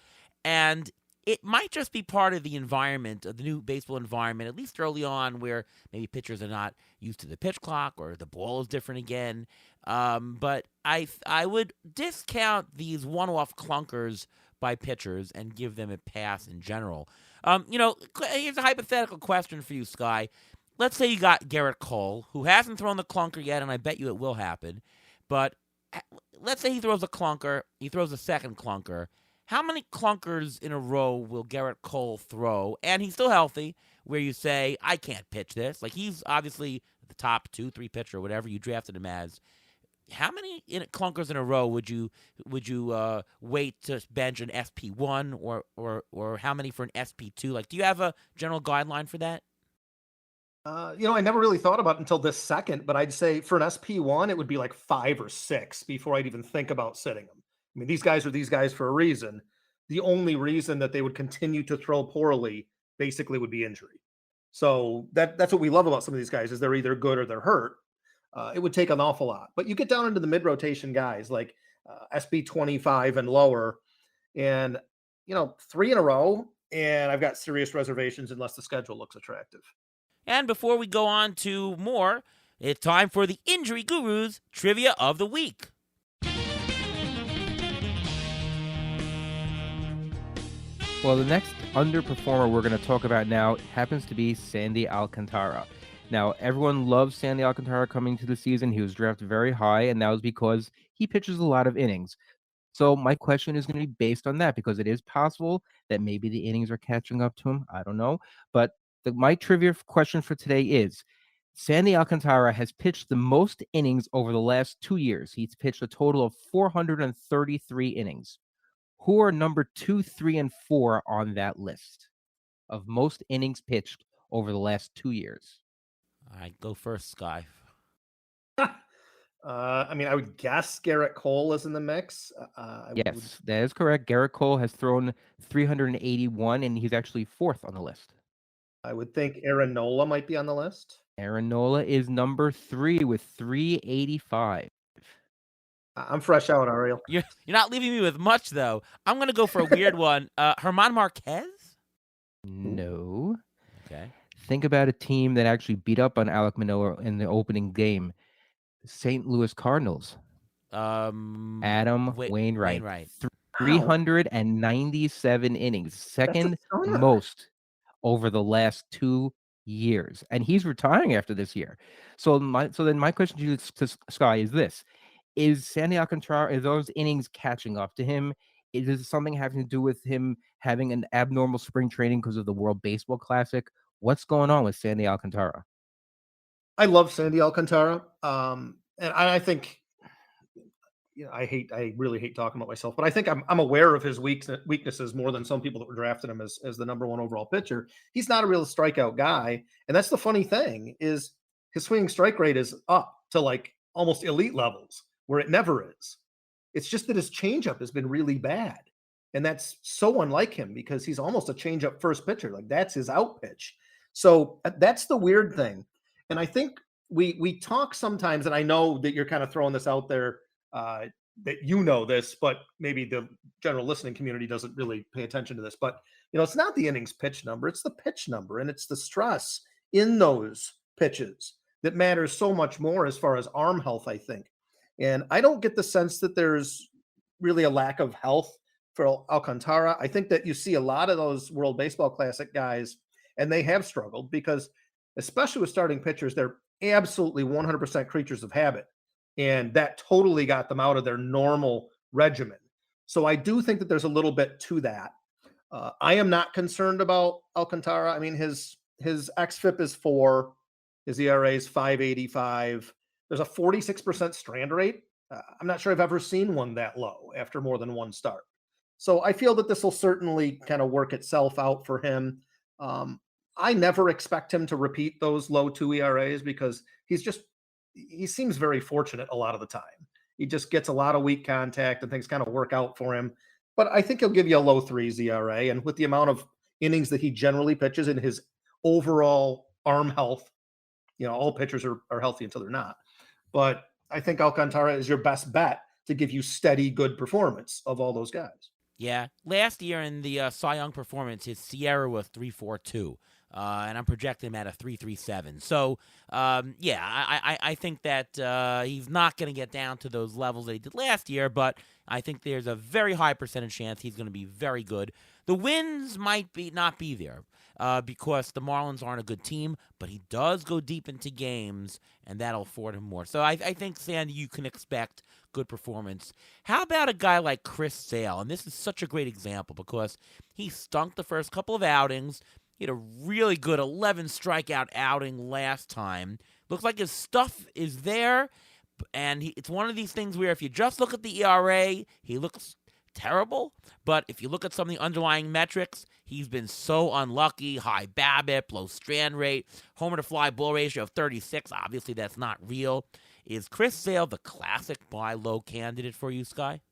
And it might just be part of the environment, of the new baseball environment, at least early on, where maybe pitchers are not used to the pitch clock or the ball is different again. But I would discount these one-off clunkers by pitchers and give them a pass in general. Here's a hypothetical question for you, Sky. Let's say you got Garrett Cole, who hasn't thrown the clunker yet, and I bet you it will happen. But let's say he throws a clunker, he throws a second clunker. How many clunkers in a row will Garrett Cole throw? And he's still healthy, where you say, I can't pitch this. Like, he's obviously the top 2-3 pitcher, whatever you drafted him as. How many clunkers in a row would you wait to bench an SP1 or how many for an SP2? Like, do you have a general guideline for that? I never really thought about it until this second, but I'd say for an SP1, it would be like 5 or 6 before I'd even think about sitting them. I mean, these guys are these guys for a reason. The only reason that they would continue to throw poorly basically would be injury. So that's what we love about some of these guys is they're either good or they're hurt. It would take an awful lot. But you get down into the mid-rotation guys like SB25 and lower, and 3 in a row, and I've got serious reservations unless the schedule looks attractive. And before we go on to more, it's time for the Injury Gurus Trivia of the Week. Well, the next underperformer we're going to talk about now happens to be Sandy Alcantara. Now, everyone loves Sandy Alcantara coming to the season. He was drafted very high, and that was because he pitches a lot of innings. So my question is going to be based on that because it is possible that maybe the innings are catching up to him. I don't know. But my trivia question for today is Sandy Alcantara has pitched the most innings over the last 2 years. He's pitched a total of 433 innings. Who are number 2, 3, and 4 on that list of most innings pitched over the last 2 years? All right, go first, Sky. I mean, I would guess Garrett Cole is in the mix. Yes, that is correct. Garrett Cole has thrown 381, and he's actually 4th on the list. I would think Aaron Nola might be on the list. Aaron Nola is number 3 with 385. I'm fresh out, Ariel. You're not leaving me with much though. I'm gonna go for a weird one. Herman Marquez. No. Okay. Think about a team that actually beat up on Alek Manoah in the opening game. St. Louis Cardinals. Adam Wainwright. Wainwright. Wow, 397 innings, that's a second stunner. most over the last 2 years, and he's retiring after this year. So then my question to you, to Sky, is this: Is Sandy Alcantara, are those innings catching up to him? Is something having to do with him having an abnormal spring training because of the World Baseball Classic? What's going on with Sandy Alcantara? I love Sandy Alcantara, and I think I really hate talking about myself, but I think I'm aware of his weaknesses more than some people that were drafting him as the number one overall pitcher. He's not a real strikeout guy, and that's the funny thing is his swinging strike rate is up to like almost elite levels where it never is. It's just that his changeup has been really bad, and that's so unlike him because he's almost a changeup first pitcher. Like that's his out pitch. So that's the weird thing, and I think we talk sometimes, and I know that you're kind of throwing this out there uh, that you know this, but maybe the general listening community doesn't really pay attention to this. But it's not the innings pitch number; it's the pitch number, and it's the stress in those pitches that matters so much more as far as arm health, I think. And I don't get the sense that there's really a lack of health for Alcantara. I think that you see a lot of those World Baseball Classic guys, and they have struggled because, especially with starting pitchers, they're absolutely 100% creatures of habit and that totally got them out of their normal regimen. So I do think that there's a little bit to that. I am not concerned about Alcantara. I mean, his xFIP is 4, his ERA is 5.85. There's a 46% strand rate. I'm not sure I've ever seen one that low after more than one start. So I feel that this will certainly kind of work itself out for him. Um, I never expect him to repeat those low 2 ERAs because he seems very fortunate a lot of the time. He just gets a lot of weak contact and things kind of work out for him. But I think he'll give you a low 3s ERA. And with the amount of innings that he generally pitches in his overall arm health, all pitchers are healthy until they're not. But I think Alcantara is your best bet to give you steady, good performance of all those guys. Yeah. Last year in the Cy Young performance, his Sierra was 3.42. And I'm projecting him at a 3.37. So, yeah, I think that he's not going to get down to those levels that he did last year, but I think there's a very high percentage chance he's going to be very good. The wins might not be there because the Marlins aren't a good team, but he does go deep into games, and that'll afford him more. So I think, Sandy, you can expect good performance. How about a guy like Chris Sale? And this is such a great example because he stunk the first couple of outings. He had a really good 11 strikeout outing last time. Looks like his stuff is there, and it's one of these things where if you just look at the ERA, he looks terrible. But if you look at some of the underlying metrics, he's been so unlucky. High BABIP, low strand rate, homer to fly ball ratio of 36. Obviously, that's not real. Is Chris Sale the classic buy low candidate for you, Sky?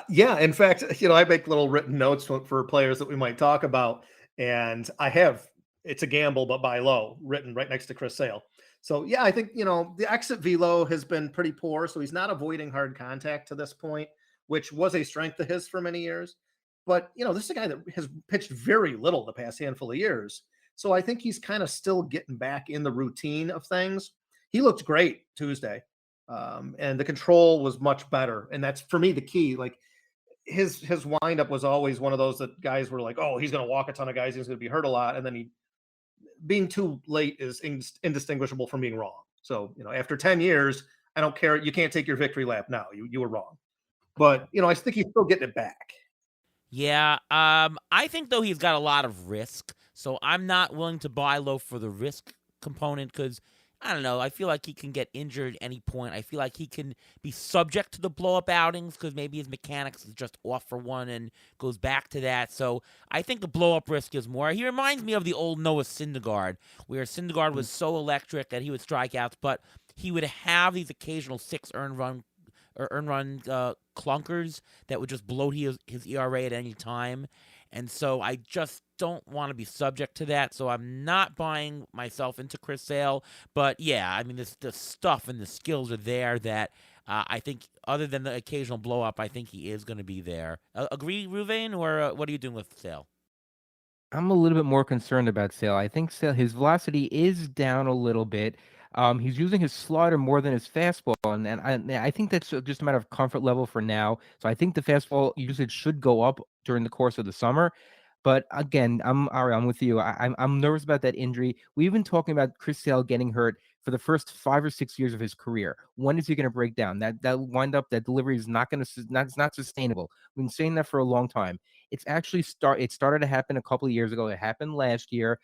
Yeah, in fact, I make little written notes for players that we might talk about. And I have it's a gamble, but buy low written right next to Chris Sale. So yeah, I think the exit velo has been pretty poor, so he's not avoiding hard contact to this point, which was a strength of his for many years. But this is a guy that has pitched very little the past handful of years, so I think he's kind of still getting back in the routine of things. He looked great Tuesday, and the control was much better, and that's for me the key. Like his windup was always one of those that guys were like, oh, he's going to walk a ton of guys, he's going to be hurt a lot, and then being too late is indistinguishable from being wrong. So after 10 years, I don't care. You can't take your victory lap now. You were wrong, but I think he's still getting it back. Yeah, I think though he's got a lot of risk, so I'm not willing to buy low for the risk component because I don't know. I feel like he can get injured at any point. I feel like he can be subject to the blow-up outings because maybe his mechanics is just off for one and goes back to that. So I think the blow-up risk is more. He reminds me of the old Noah Syndergaard, where Syndergaard was so electric that he would strike outs, but he would have these occasional 6 earned run clunkers that would just bloat his ERA at any time. And so I just don't want to be subject to that. So I'm not buying myself into Chris Sale. But yeah, I mean, the stuff and the skills are there that I think other than the occasional blow up, I think he is going to be there. Agree, Ruvain, or what are you doing with Sale? I'm a little bit more concerned about Sale. I think Sale, his velocity is down a little bit. He's using his slider more than his fastball, and I think that's just a matter of comfort level for now. So I think the fastball usage should go up during the course of the summer. But again, Ari, I'm with you. I'm nervous about that injury. We've been talking about Chris Sale getting hurt for the first 5 or 6 years of his career. When is he going to break down? That wind up, that delivery is not sustainable. We've been saying that for a long time. It started to happen a couple of years ago. It happened last year.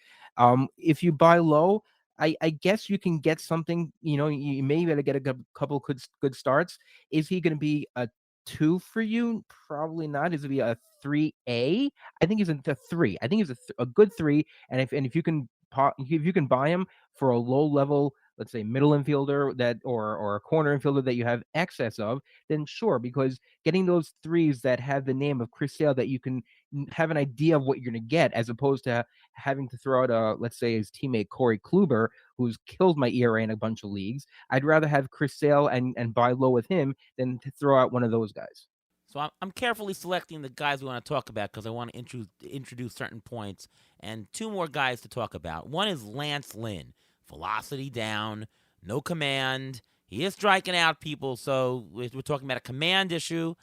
If you buy low, I guess you can get something. You may be able to get a couple good starts. Is he going to be a two for you? Probably not. Is it be a 3A? I think he's a three. I think he's a good three. And if if you can buy him for a low level, let's say middle infielder or a corner infielder that you have excess of, then sure, because getting those threes that have the name of Chris Sale that you can have an idea of what you're going to get, as opposed to having to throw out let's say his teammate Corey Kluber, who's killed my ERA in a bunch of leagues. I'd rather have Chris Sale and buy low with him than to throw out one of those guys. So I'm carefully selecting the guys we want to talk about because I want to introduce certain points. And two more guys to talk about. One is Lance Lynn. Velocity down, no command. He is striking out people, so we're talking about a command issue.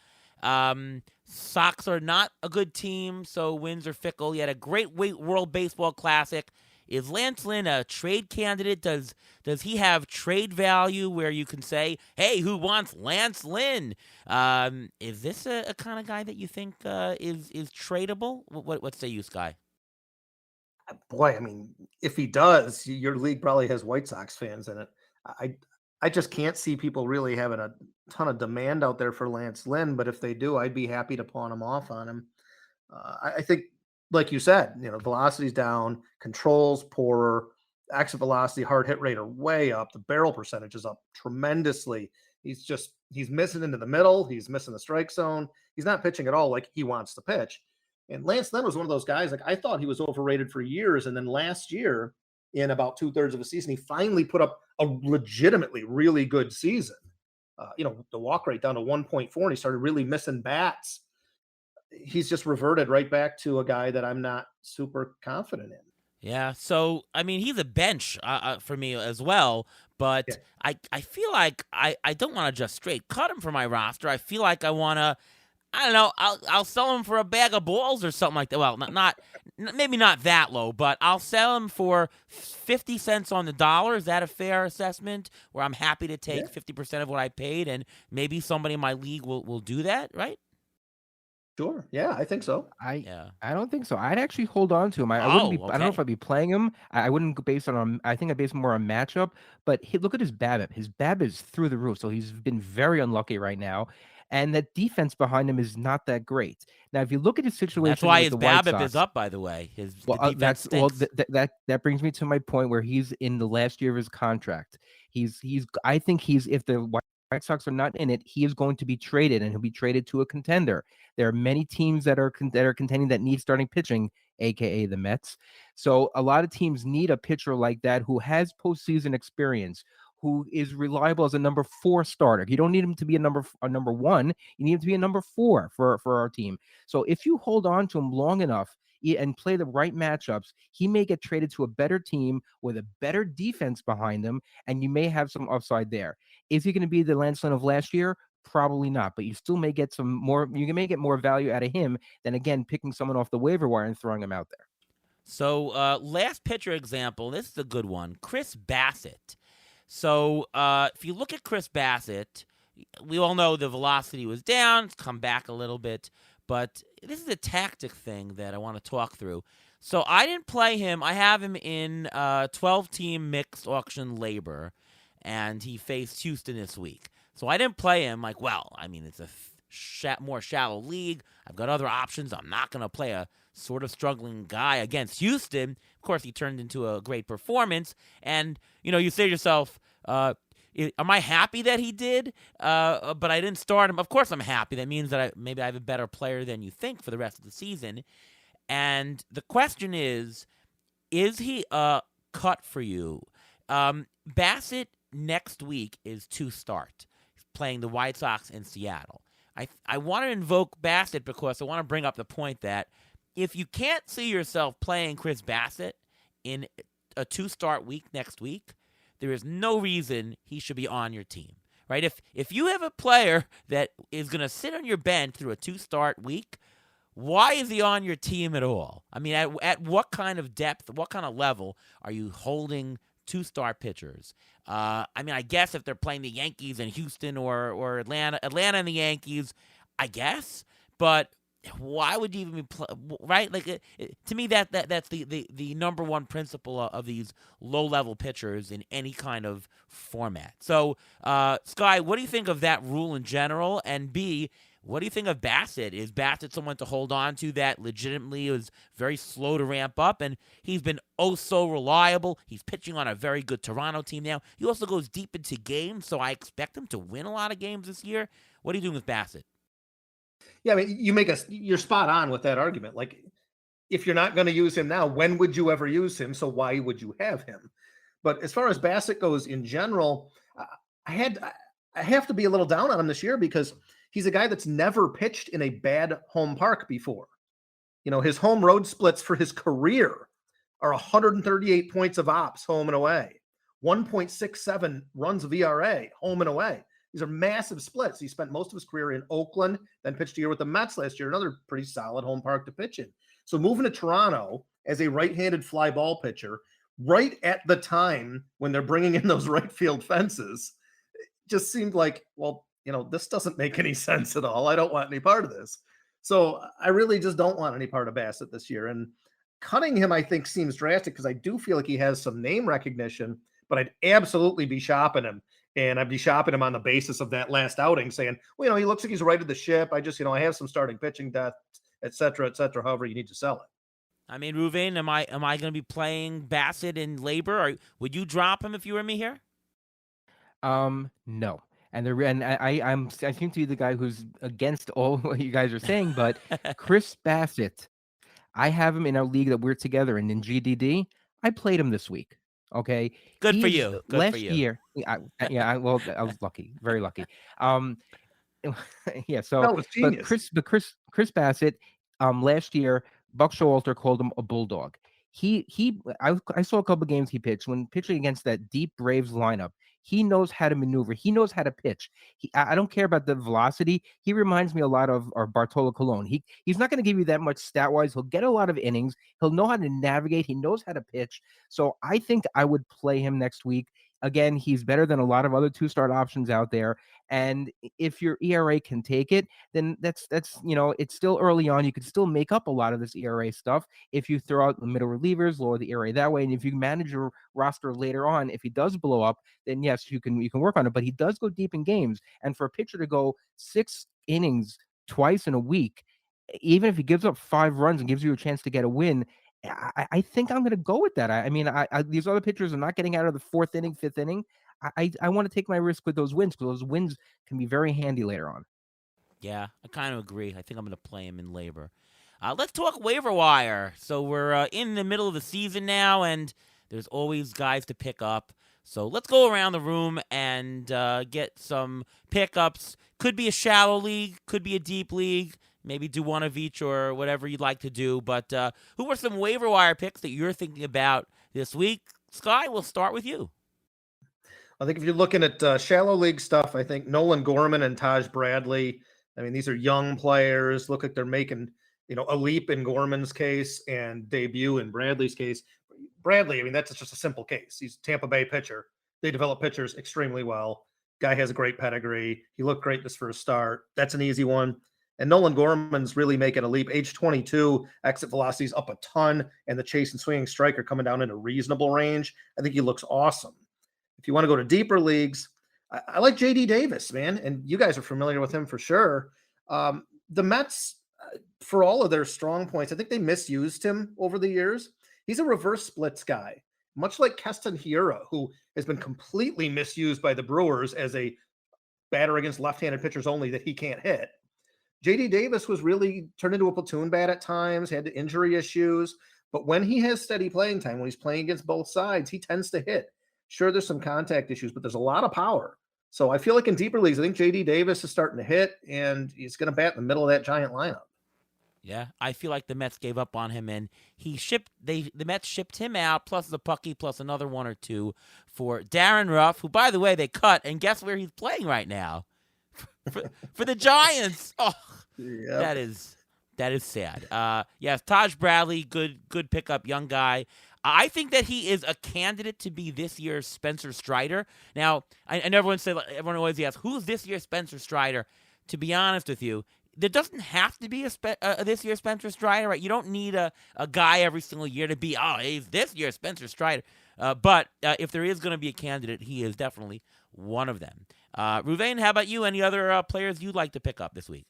Sox are not a good team, so wins are fickle. He had a great World Baseball Classic. Is Lance Lynn a trade candidate? Does he have trade value where you can say, hey, who wants Lance Lynn? Is this a kind of guy that you think is tradable? What say you, Sky? Boy, I mean, if he does, your league probably has White Sox fans in it. I I just can't see people really having a ton of demand out there for Lance Lynn, but if they do, I'd be happy to pawn him off on him. I think, like you said, velocity's down, controls poorer, exit velocity, hard hit rate are way up. The barrel percentage is up tremendously. He's missing into the middle. He's missing the strike zone. He's not pitching at all like he wants to pitch. And Lance Lynn was one of those guys, like I thought he was overrated for years. And then last year, in about 2/3 of a season, he finally put up a legitimately really good season. The walk rate down to 1.4, and he started really missing bats. He's just reverted right back to a guy that I'm not super confident in. Yeah, so I mean, he's a bench for me as well, Yeah. but I feel like I don't want to just straight cut him from my roster. I feel like I want to, I don't know, I'll sell him for a bag of balls or something like that. Well, maybe not that low, but I'll sell him for 50 cents on the dollar. Is that a fair assessment? Where I'm happy to take Yeah. 50% of what I paid, and maybe somebody in my league will do that, right? Sure. Yeah, I think so. I Yeah. I don't think so. I'd actually hold on to him. I wouldn't be. Oh, I don't know if okay. I'd be playing him. I wouldn't go based on. I think I base him more on matchup. But look at his BABIP. His BABIP is through the roof. So he's been very unlucky right now, and that defense behind him is not that great. Now, if you look at his And that's situation why with his the White BABIP is Sox, up, by the way. The well, defense that's well stinks. that brings me to my point where he's in the last year of his contract. He's I think he's if the White Sox are not in it, he is going to be traded and he'll be traded to a contender. There are many teams that are contending that need starting pitching, aka the Mets. So a lot of teams need a pitcher like that who has postseason experience, who is reliable as a number 4 starter. You don't need him to be a number 1. You need him to be a number 4 for our team. So if you hold on to him long enough and play the right matchups, he may get traded to a better team with a better defense behind him, and you may have some upside there. Is he going to be the Lance Lynn of last year? Probably not, but you still may get some more. You may get more value out of him than again picking someone off the waiver wire and throwing him out there. So, last pitcher example. This is a good one. Chris Bassett. So, if you look at Chris Bassett, we all know the velocity was down. It's come back a little bit, but this is a tactic thing that I want to talk through. So, I didn't play him. I have him in 12-team mixed auction labor, and he faced Houston this week. So, I didn't play him. Like, well, I mean, it's a more shallow league. I've got other options. I'm not going to play a sort of struggling guy against Houston. Of course, he turned into a great performance. And, you say to yourself, am I happy that he did? But I didn't start him. Of course I'm happy. That means that maybe I have a better player than you think for the rest of the season. And the question is he a cut for you? Bassett next week is to start. playing the White Sox in Seattle. I want to invoke Bassett because I want to bring up the point that if you can't see yourself playing Chris Bassett in a 2-start week next week, there is no reason he should be on your team, right? If you have a player that is going to sit on your bench through a 2-start week, why is he on your team at all? I mean, at what kind of depth, what kind of level are you holding 2-star pitchers? I mean, I guess if they're playing the Yankees in Houston or Atlanta and the Yankees, I guess. But why would you even be right? Like to me, that's the number one principle of these low-level pitchers in any kind of format. So, Sky, what do you think of that rule in general? And B, what do you think of Bassett? Is Bassett someone to hold on to that legitimately is very slow to ramp up? And he's been oh so reliable. He's pitching on a very good Toronto team now. He also goes deep into games, so I expect him to win a lot of games this year. What are you doing with Bassett? Yeah, I mean, you're spot on with that argument. Like, if you're not going to use him now, when would you ever use him? So why would you have him? But as far as Bassett goes in general, I have to be a little down on him this year because he's a guy that's never pitched in a bad home park before. You know, his home road splits for his career are 138 points of ops home and away, 1.67 runs of ERA home and away. These are massive splits. He spent most of his career in Oakland, then pitched a year with the Mets last year, another pretty solid home park to pitch in. So moving to Toronto as a right-handed fly ball pitcher, right at the time when they're bringing in those right field fences, just seemed like, well, you know, this doesn't make any sense at all. I don't want any part of this. So I really just don't want any part of Bassett this year. And cutting him, I think, seems drastic because I do feel like he has some name recognition, but I'd absolutely be shopping him. And I'd be shopping him on the basis of that last outing, saying, well, you know, he looks like he's right at the ship. I just, you know, I have some starting pitching depth, et cetera, however you need to sell it. I mean, Ruvain, am I going to be playing Bassett in labor, or would you drop him if you were me here? No. And I seem to be the guy who's against all what you guys are saying, but Chris Bassett, I have him in our league that we're together in GDD. I played him this week. Okay, Good for you. Good last for you. year. Well, I was lucky, very lucky. Yeah. So, That was genius. Chris Bassett, last year, Buck Showalter called him a bulldog. I saw a couple games he pitched when pitching against that deep Braves lineup. He knows how to maneuver. He knows how to pitch. I don't care about the velocity. He reminds me a lot of our Bartolo Colon. He's not going to give you that much stat wise. He'll get a lot of innings. He'll know how to navigate. He knows how to pitch. So I think I would play him next week. Again, he's better than a lot of other 2-start options out there. And if your ERA can take it, then that's you know, it's still early on. You can still make up a lot of this ERA stuff if you throw out the middle relievers, lower the ERA that way. And if you manage your roster later on, if he does blow up, then yes, you can work on it. But he does go deep in games. And for a pitcher to go 6 innings twice in a week, even if he gives up 5 runs and gives you a chance to get a win, I think I'm going to go with that. I mean, these other pitchers are not getting out of the 4th inning, 5th inning. I want to take my risk with those wins because those wins can be very handy later on. Yeah, I kind of agree. I think I'm going to play him in labor. Let's talk waiver wire. So we're in the middle of the season now, and there's always guys to pick up. So let's go around the room and get some pickups. Could be a shallow league, could be a deep league. Maybe do one of each or whatever you'd like to do. But who are some waiver wire picks that you're thinking about this week? Sky, we'll start with you. I think if you're looking at shallow league stuff, I think Nolan Gorman and Taj Bradley, I mean, these are young players. Look like they're making, you know, a leap in Gorman's case and debut in Bradley's case. Bradley, I mean, that's just a simple case. He's a Tampa Bay pitcher. They develop pitchers extremely well. Guy has a great pedigree. He looked great this first start. That's an easy one. And Nolan Gorman's really making a leap. Age 22, exit velocity's up a ton, and the chase and swinging strike are coming down in a reasonable range. I think he looks awesome. If you want to go to deeper leagues, I like J.D. Davis, man, and you guys are familiar with him for sure. The Mets, for all of their strong points, I think they misused him over the years. He's a reverse splits guy, much like Keston Hiura, who has been completely misused by the Brewers as a batter against left-handed pitchers only that he can't hit. J.D. Davis was really turned into a platoon bat at times, had injury issues, but when he has steady playing time, when he's playing against both sides, he tends to hit. Sure, there's some contact issues, but there's a lot of power. So I feel like in deeper leagues, I think JD Davis is starting to hit, and he's going to bat in the middle of that Giant lineup. Yeah, I feel like the Mets gave up on him, and the Mets shipped him out, plus the Pucky, plus another one or two for Darren Ruff, who, by the way, they cut, and guess where he's playing right now? for the Giants. Oh, Yep. that is sad. Yes, Taj Bradley, good pickup, young guy. I think that he is a candidate to be this year's Spencer Strider. Now, and everyone always asks, who's this year's Spencer Strider? To be honest with you, there doesn't have to be a this year's Spencer Strider, right? You don't need a guy every single year to be, he's this year's Spencer Strider. But if there is going to be a candidate, he is definitely one of them. Ruvain, how about you? Any other players you'd like to pick up this week?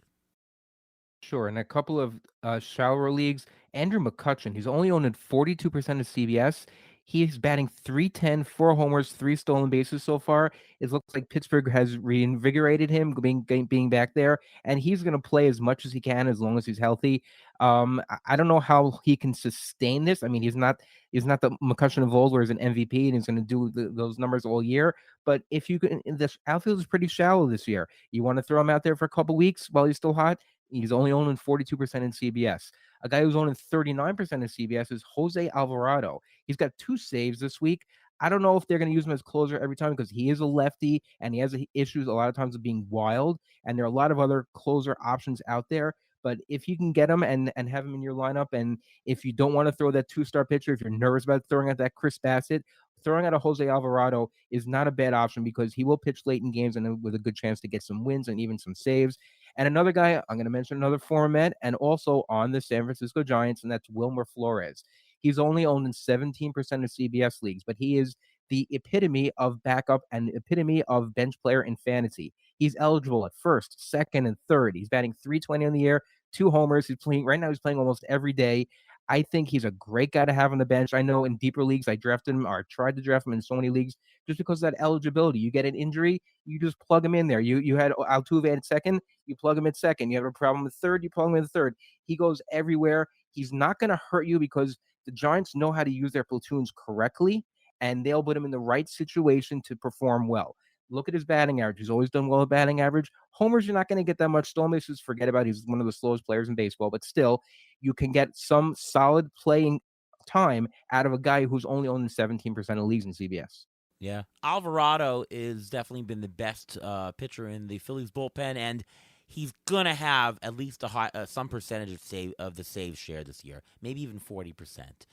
Sure. In a couple of shallower leagues, Andrew McCutchen, he's only owned at 42% of CBS. He's batting 310, 4 homers, 3 stolen bases so far. It looks like Pittsburgh has reinvigorated him being back there, and he's going to play as much as he can as long as he's healthy. I don't know how he can sustain this. I mean, he's not the McCutchen of old where he's an MVP and he's going to do those numbers all year. But if you can, the outfield is pretty shallow this year. You want to throw him out there for a couple weeks while he's still hot. He's only owning 42% in CBS. A guy who's owning 39% of CBS is Jose Alvarado. He's got 2 saves this week. I don't know if they're going to use him as closer every time because he is a lefty and he has issues a lot of times of being wild. And there are a lot of other closer options out there. But if you can get him and have him in your lineup, and if you don't want to throw that 2-star pitcher, if you're nervous about throwing out that Chris Bassett, throwing out a Jose Alvarado is not a bad option because he will pitch late in games and with a good chance to get some wins and even some saves. And another guy, I'm going to mention another former Met and also on the San Francisco Giants, and that's Wilmer Flores. He's only owned in 17% of CBS leagues, but he is the epitome of backup and epitome of bench player in fantasy. He's eligible at first, second, and third. He's batting 320 on the year, 2 homers. He's playing almost every day. I think he's a great guy to have on the bench. I know in deeper leagues, I drafted him or tried to draft him in so many leagues just because of that eligibility. You get an injury, you just plug him in there. You had Altuve at second, you plug him at second. You have a problem with third, you plug him in third. He goes everywhere. He's not going to hurt you because the Giants know how to use their platoons correctly, and they'll put him in the right situation to perform well. Look at his batting average. He's always done well at batting average. Homers, you're not going to get that much. Stolen bases, forget about it. He's one of the slowest players in baseball, but still, you can get some solid playing time out of a guy who's only owned 17% of leagues in CBS. Yeah, Alvarado is definitely been the best pitcher in the Phillies bullpen, and he's gonna have at least some percentage of the save share this year, maybe even 40%.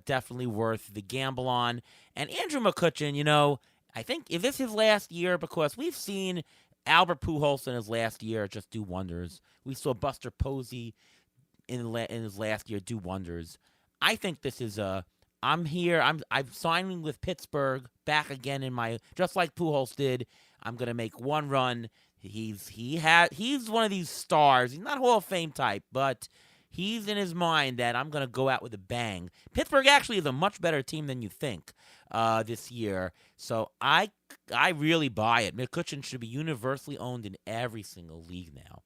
Definitely worth the gamble on. And Andrew McCutchen, I think if this is his last year, because we've seen Albert Pujols in his last year just do wonders. We saw Buster Posey in his last year do wonders. I think this is I'm here. I'm signing with Pittsburgh back again just like Pujols did. I'm gonna make one run. He's one of these stars. He's not Hall of Fame type, but he's in his mind that I'm gonna go out with a bang. Pittsburgh actually is a much better team than you think this year. So I really buy it. McCutchen should be universally owned in every single league now.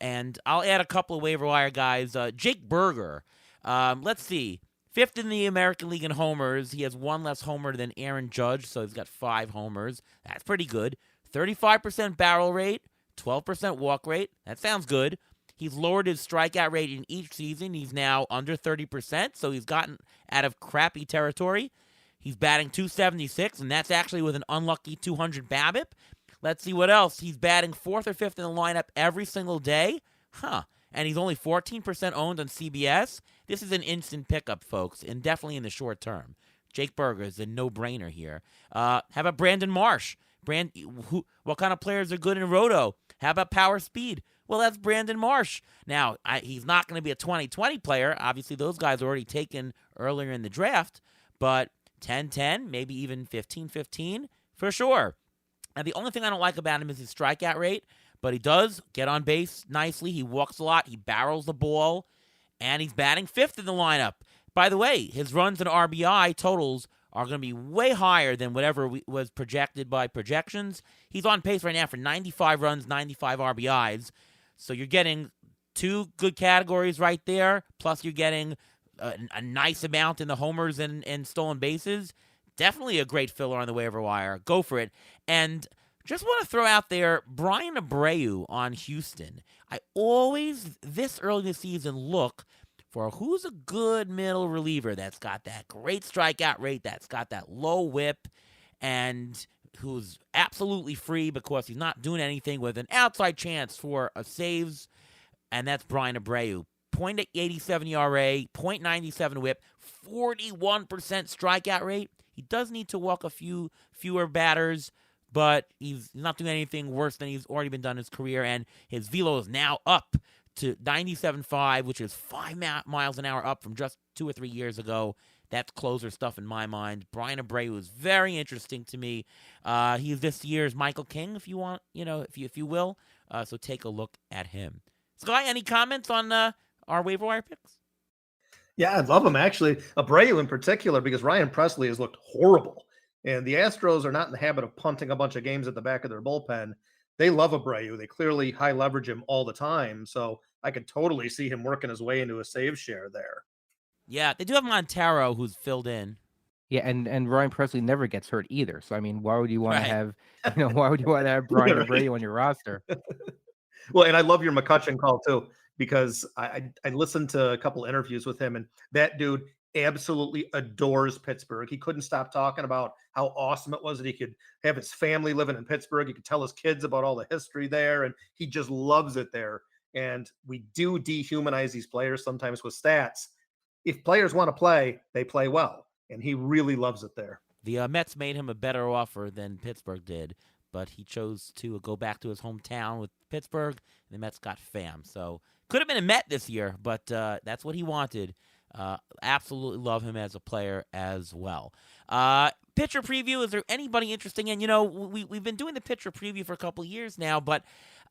And I'll add a couple of waiver wire guys. Jake Berger. Let's see. 5th in the American League in homers. He has 1 less homer than Aaron Judge, so he's got 5 homers. That's pretty good. 35% barrel rate, 12% walk rate. That sounds good. He's lowered his strikeout rate in each season. He's now under 30%, so he's gotten out of crappy territory. He's batting .276, and that's actually with an unlucky 200 BABIP. Let's see what else. He's batting 4th or 5th in the lineup every single day. And he's only 14% owned on CBS. This is an instant pickup, folks, and definitely in the short term. Jake Berger is a no-brainer here. How about Brandon Marsh? What kind of players are good in Roto? How about power speed? Well, that's Brandon Marsh. Now, he's not going to be a 2020 player. Obviously, those guys are already taken earlier in the draft. But 10-10, maybe even 15-15, for sure. And the only thing I don't like about him is his strikeout rate. But he does get on base nicely. He walks a lot. He barrels the ball. And he's batting 5th in the lineup. By the way, his runs and RBI totals are going to be way higher than whatever was projected by projections. He's on pace right now for 95 runs, 95 RBIs. So you're getting 2 good categories right there. Plus you're getting a nice amount in the homers and stolen bases. Definitely a great filler on the waiver wire. Go for it. And Just want to throw out there Brian Abreu on Houston. I always, this early in the season, look for who's a good middle reliever that's got that great strikeout rate, that's got that low whip, and who's absolutely free because he's not doing anything with an outside chance for a saves, and that's Brian Abreu. .87 ERA, .97 whip, 41% strikeout rate. He does need to walk a fewer batters, but he's not doing anything worse than he's already been done in his career, and his velo is now up to 97.5, which is 5 miles an hour up from just 2 or 3 years ago. That's closer stuff in my mind. Brian Abreu is very interesting to me. He's this year's Michael King, if you want, if you will. So take a look at him. Sky, any comments on our waiver wire picks? Yeah, I love him, actually. Abreu in particular, because Ryan Presley has looked horrible. And the Astros are not in the habit of punting a bunch of games at the back of their bullpen. They love Abreu. They clearly high leverage him all the time. So I could totally see him working his way into a save share there. Yeah, they do have Montero, who's filled in. Yeah, and Ryan Presley never gets hurt either. So I mean, why would you want Right. to have why would you want to have Brian Right. Abreu on your roster? Well, and I love your McCutcheon call too, because I listened to a couple interviews with him, and that dude absolutely adores Pittsburgh. He couldn't stop talking about how awesome it was that he could have his family living in Pittsburgh. He could tell his kids about all the history there, and he just loves it there. And we do dehumanize these players sometimes with stats. If players want to play, they play well, and he really loves it there. The Mets made him a better offer than Pittsburgh did, but he chose to go back to his hometown with Pittsburgh, and the Mets got Pham. So could have been a Met this year, but that's what he wanted. Absolutely love him as a player as well. Pitcher preview, is there anybody interesting? And, we've been doing the pitcher preview for a couple of years now, but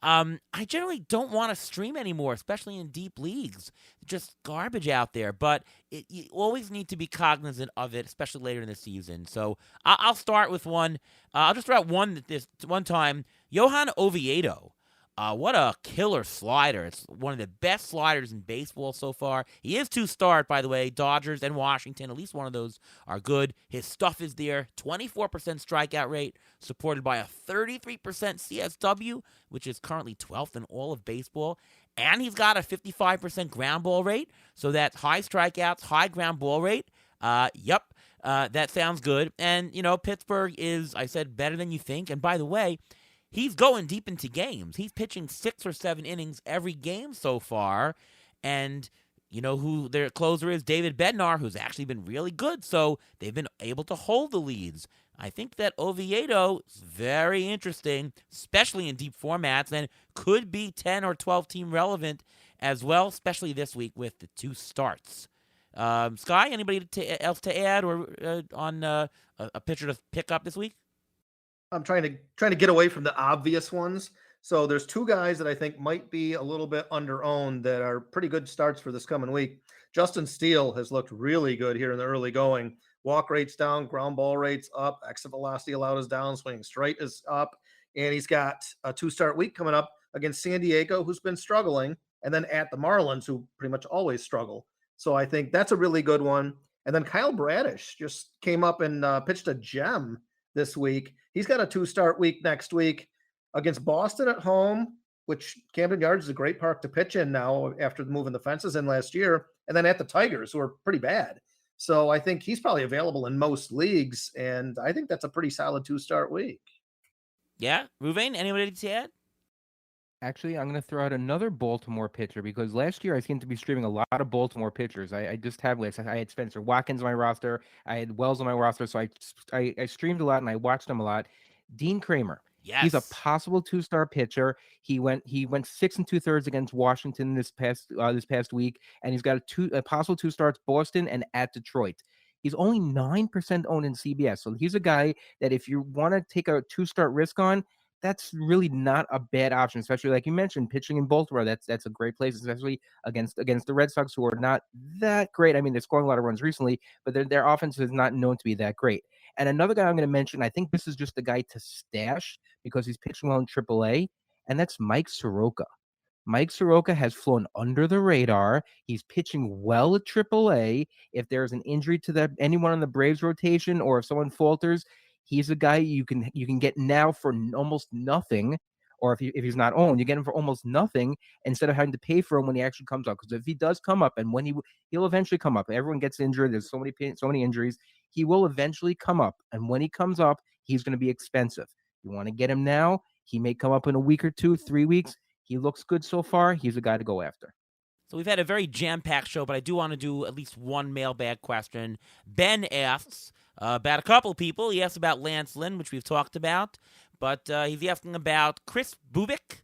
I generally don't want to stream anymore, especially in deep leagues. Just garbage out there, but you always need to be cognizant of it, especially later in the season. So I'll start with one. I'll just throw out one this one time. Johan Oviedo. What a killer slider. It's one of the best sliders in baseball so far. He is 2-star, by the way. Dodgers and Washington, at least one of those are good. His stuff is there. 24% strikeout rate, supported by a 33% CSW, which is currently 12th in all of baseball. And he's got a 55% ground ball rate, so that's high strikeouts, high ground ball rate. That sounds good. And, Pittsburgh is, I said, better than you think. And by the way, he's going deep into games. He's pitching 6 or 7 innings every game so far. And you know who their closer is? David Bednar, who's actually been really good. So they've been able to hold the leads. I think that Oviedo is very interesting, especially in deep formats, and could be 10 or 12 team relevant as well, especially this week with the 2 starts. Sky, anybody else to add or on a pitcher to pick up this week? I'm trying to get away from the obvious ones. So there's 2 guys that I think might be a little bit under-owned that are pretty good starts for this coming week. Justin Steele has looked really good here in the early going. Walk rates down, ground ball rates up, exit velocity allowed is down, swinging straight is up, and he's got a 2-start week coming up against San Diego, who's been struggling, and then at the Marlins, who pretty much always struggle. So I think that's a really good one. And then Kyle Bradish just came up and pitched a gem this week. He's got a 2-start week next week against Boston at home, which Camden Yards is a great park to pitch in now after moving the fences in last year, and then at the Tigers, who are pretty bad. So I think he's probably available in most leagues, and I think that's a pretty solid 2-start week. Yeah, Ruvain, anybody to add? Actually, I'm going to throw out another Baltimore pitcher because last year I seemed to be streaming a lot of Baltimore pitchers. I just have lists. I had Spencer Watkins on my roster. I had Wells on my roster. So I streamed a lot and I watched him a lot. Dean Kramer. Yes. He's a possible 2-star pitcher. He went 6 2/3 against Washington this past week, and he's got a possible 2 starts, Boston and at Detroit. He's only 9% owned in CBS. So he's a guy that if you want to take a 2-start risk on, that's really not a bad option, especially like you mentioned, pitching in Baltimore. That's a great place, especially against the Red Sox, who are not that great. I mean, they're scoring a lot of runs recently, but their offense is not known to be that great. And another guy I'm going to mention, I think this is just the guy to stash because he's pitching well in AAA, and that's Mike Soroka. Mike Soroka has flown under the radar. He's pitching well at AAA. If there's an injury to anyone on the Braves rotation or if someone falters, He's a guy you can get now for almost nothing, or if he's not owned, you get him for almost nothing instead of having to pay for him when he actually comes up. Because if he does come up, and when he'll eventually come up, everyone gets injured. There's so many injuries. He will eventually come up, and when he comes up, he's going to be expensive. You want to get him now? He may come up in a week or two, 3 weeks. He looks good so far. He's a guy to go after. So we've had a very jam-packed show, but I do want to do at least one mailbag question. Ben asks about a couple people. He asks about Lance Lynn, which we've talked about, but he's asking about Chris Bubik,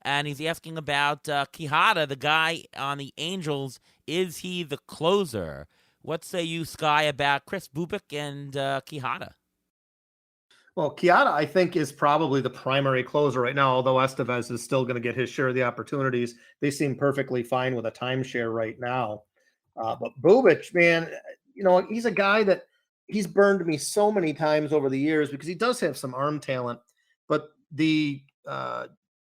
and he's asking about Quijada, the guy on the Angels. Is he the closer? What say you, Sky, about Chris Bubik and Quijada? Well, Quijada, I think, is probably the primary closer right now, although Estevez is still going to get his share of the opportunities. They seem perfectly fine with a timeshare right now. But Bubic, man, he's a guy that he's burned me so many times over the years because he does have some arm talent. But the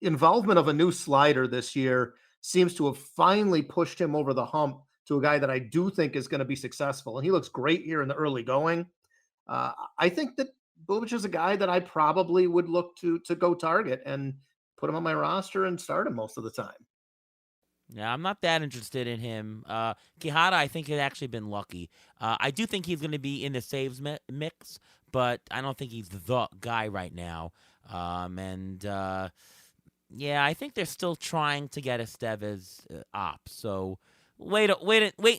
involvement of a new slider this year seems to have finally pushed him over the hump to a guy that I do think is going to be successful. And he looks great here in the early going. I think that Bubic is a guy that I probably would look to go target and put him on my roster and start him most of the time. Yeah, I'm not that interested in him. Quijada, I think, has actually been lucky. I do think he's going to be in the saves mix, but I don't think he's the guy right now. Yeah, I think they're still trying to get Estevez op. So wait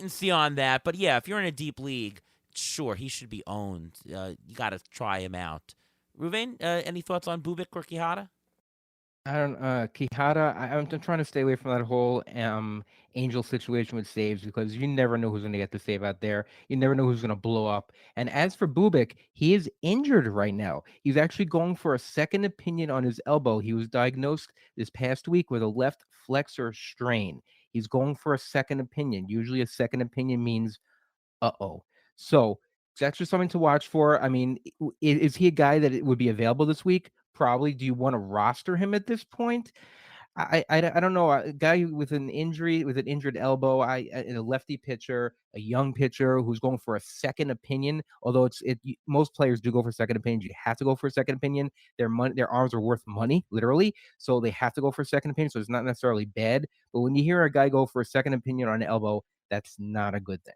and see on that. But yeah, if you're in a deep league, sure, he should be owned. You got to try him out. Ruvain, any thoughts on Bubik or Quijada? I don't Quijada. I'm trying to stay away from that whole Angel situation with saves because you never know who's going to get the save out there. You never know who's going to blow up. And as for Bubik, he is injured right now. He's actually going for a second opinion on his elbow. He was diagnosed this past week with a left flexor strain. He's going for a second opinion. Usually, a second opinion means uh-oh. So that's just something to watch for. I mean, is he a guy that it would be available this week? Probably. Do you want to roster him at this point? I don't know. A guy with an injury, with an injured elbow, a lefty pitcher, a young pitcher who's going for a second opinion. Although most players do go for second opinions. You have to go for a second opinion. Their arms are worth money, literally. So they have to go for a second opinion. So it's not necessarily bad. But when you hear a guy go for a second opinion on an elbow, that's not a good thing.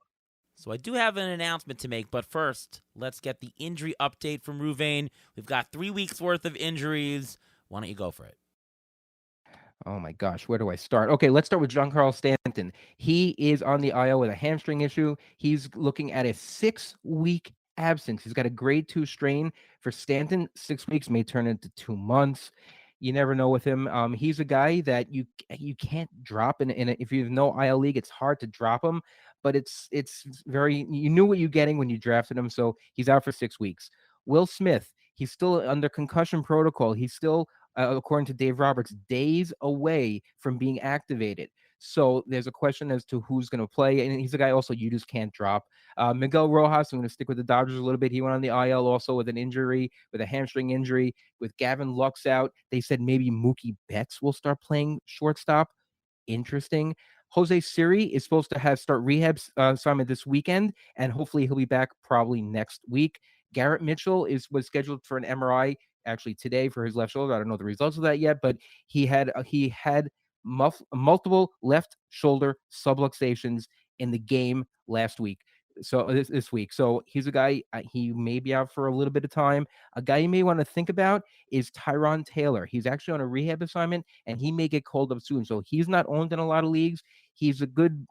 So I do have an announcement to make, but first, let's get the injury update from Ruvain. We've got 3 weeks worth of injuries. Why don't you go for it? Oh my gosh, where do I start? Okay, let's start with Giancarlo Stanton. He is on the IL with a hamstring issue. He's looking at a 6-week absence. He's got a grade 2 strain. For Stanton, 6 weeks may turn into 2 months. You never know with him. He's a guy that you can't drop if you have no IL league, it's hard to drop him. But it's very, you knew what you're getting when you drafted him, so he's out for 6 weeks. Will Smith, he's still under concussion protocol. He's still, according to Dave Roberts, days away from being activated. So there's a question as to who's going to play. And he's a guy also you just can't drop. Miguel Rojas, I'm going to stick with the Dodgers a little bit. He went on the IL also with an injury, with a hamstring injury. With Gavin Lux out, they said maybe Mookie Betts will start playing shortstop. Interesting. Jose Siri is supposed to start rehab assignment this weekend, and hopefully he'll be back probably next week. Garrett Mitchell was scheduled for an MRI actually today for his left shoulder. I don't know the results of that yet, but he had multiple left shoulder subluxations in the game last week. So this week. So he's a guy, he may be out for a little bit of time. A guy you may want to think about is Tyron Taylor. He's actually on a rehab assignment and he may get called up soon. So he's not owned in a lot of leagues. He's a good,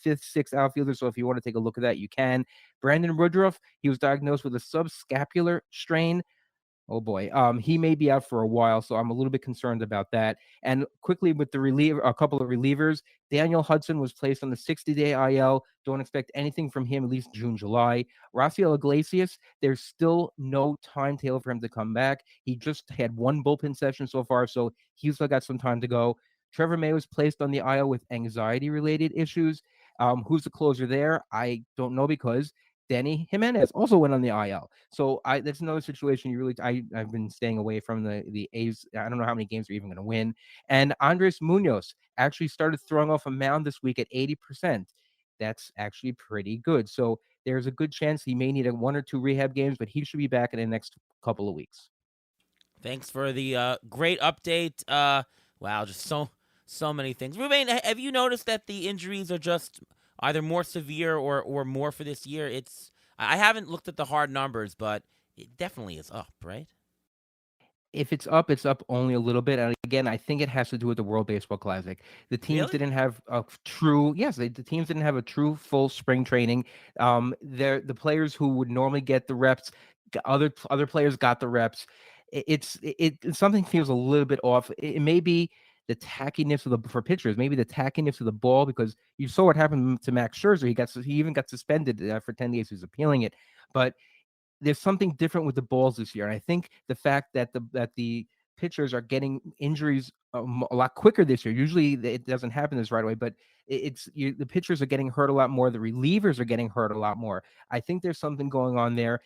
fifth, sixth outfielder. So if you want to take a look at that, you can. Brandon Woodruff, he was diagnosed with a subscapular strain. Oh boy, he may be out for a while, so I'm a little bit concerned about that. And quickly with a couple of relievers, Daniel Hudson was placed on the 60-day IL. Don't expect anything from him at least June, July. Rafael Iglesias, there's still no timetable for him to come back. He just had one bullpen session so far, so he's still got some time to go. Trevor May was placed on the IL with anxiety-related issues. Who's the closer there? I don't know because Danny Jimenez also went on the IL. So that's another situation I've been staying away from the A's. I don't know how many games they're even going to win. And Andres Munoz actually started throwing off a mound this week at 80%. That's actually pretty good. So there's a good chance he may need 1 or 2 rehab games, but he should be back in the next couple of weeks. Thanks for the great update. Wow, just so many things. Ruben, have you noticed that the injuries are just either more severe or more for this year? I haven't looked at the hard numbers, but it definitely is up, right? If it's up only a little bit. And again, I think it has to do with the World Baseball Classic. The teams Really? didn't have a true yes, the teams didn't have a true full spring training. The players who would normally get the reps, other players got the reps. Something feels a little bit off. It may be the tackiness of the for pitchers, maybe the tackiness of the ball, because you saw what happened to Max Scherzer. He even got suspended for 10 days. He was appealing it, but there's something different with the balls this year. And I think the fact that the pitchers are getting injuries a lot quicker this year. Usually it doesn't happen this right away, but the pitchers are getting hurt a lot more. The relievers are getting hurt a lot more. I think there's something going on there.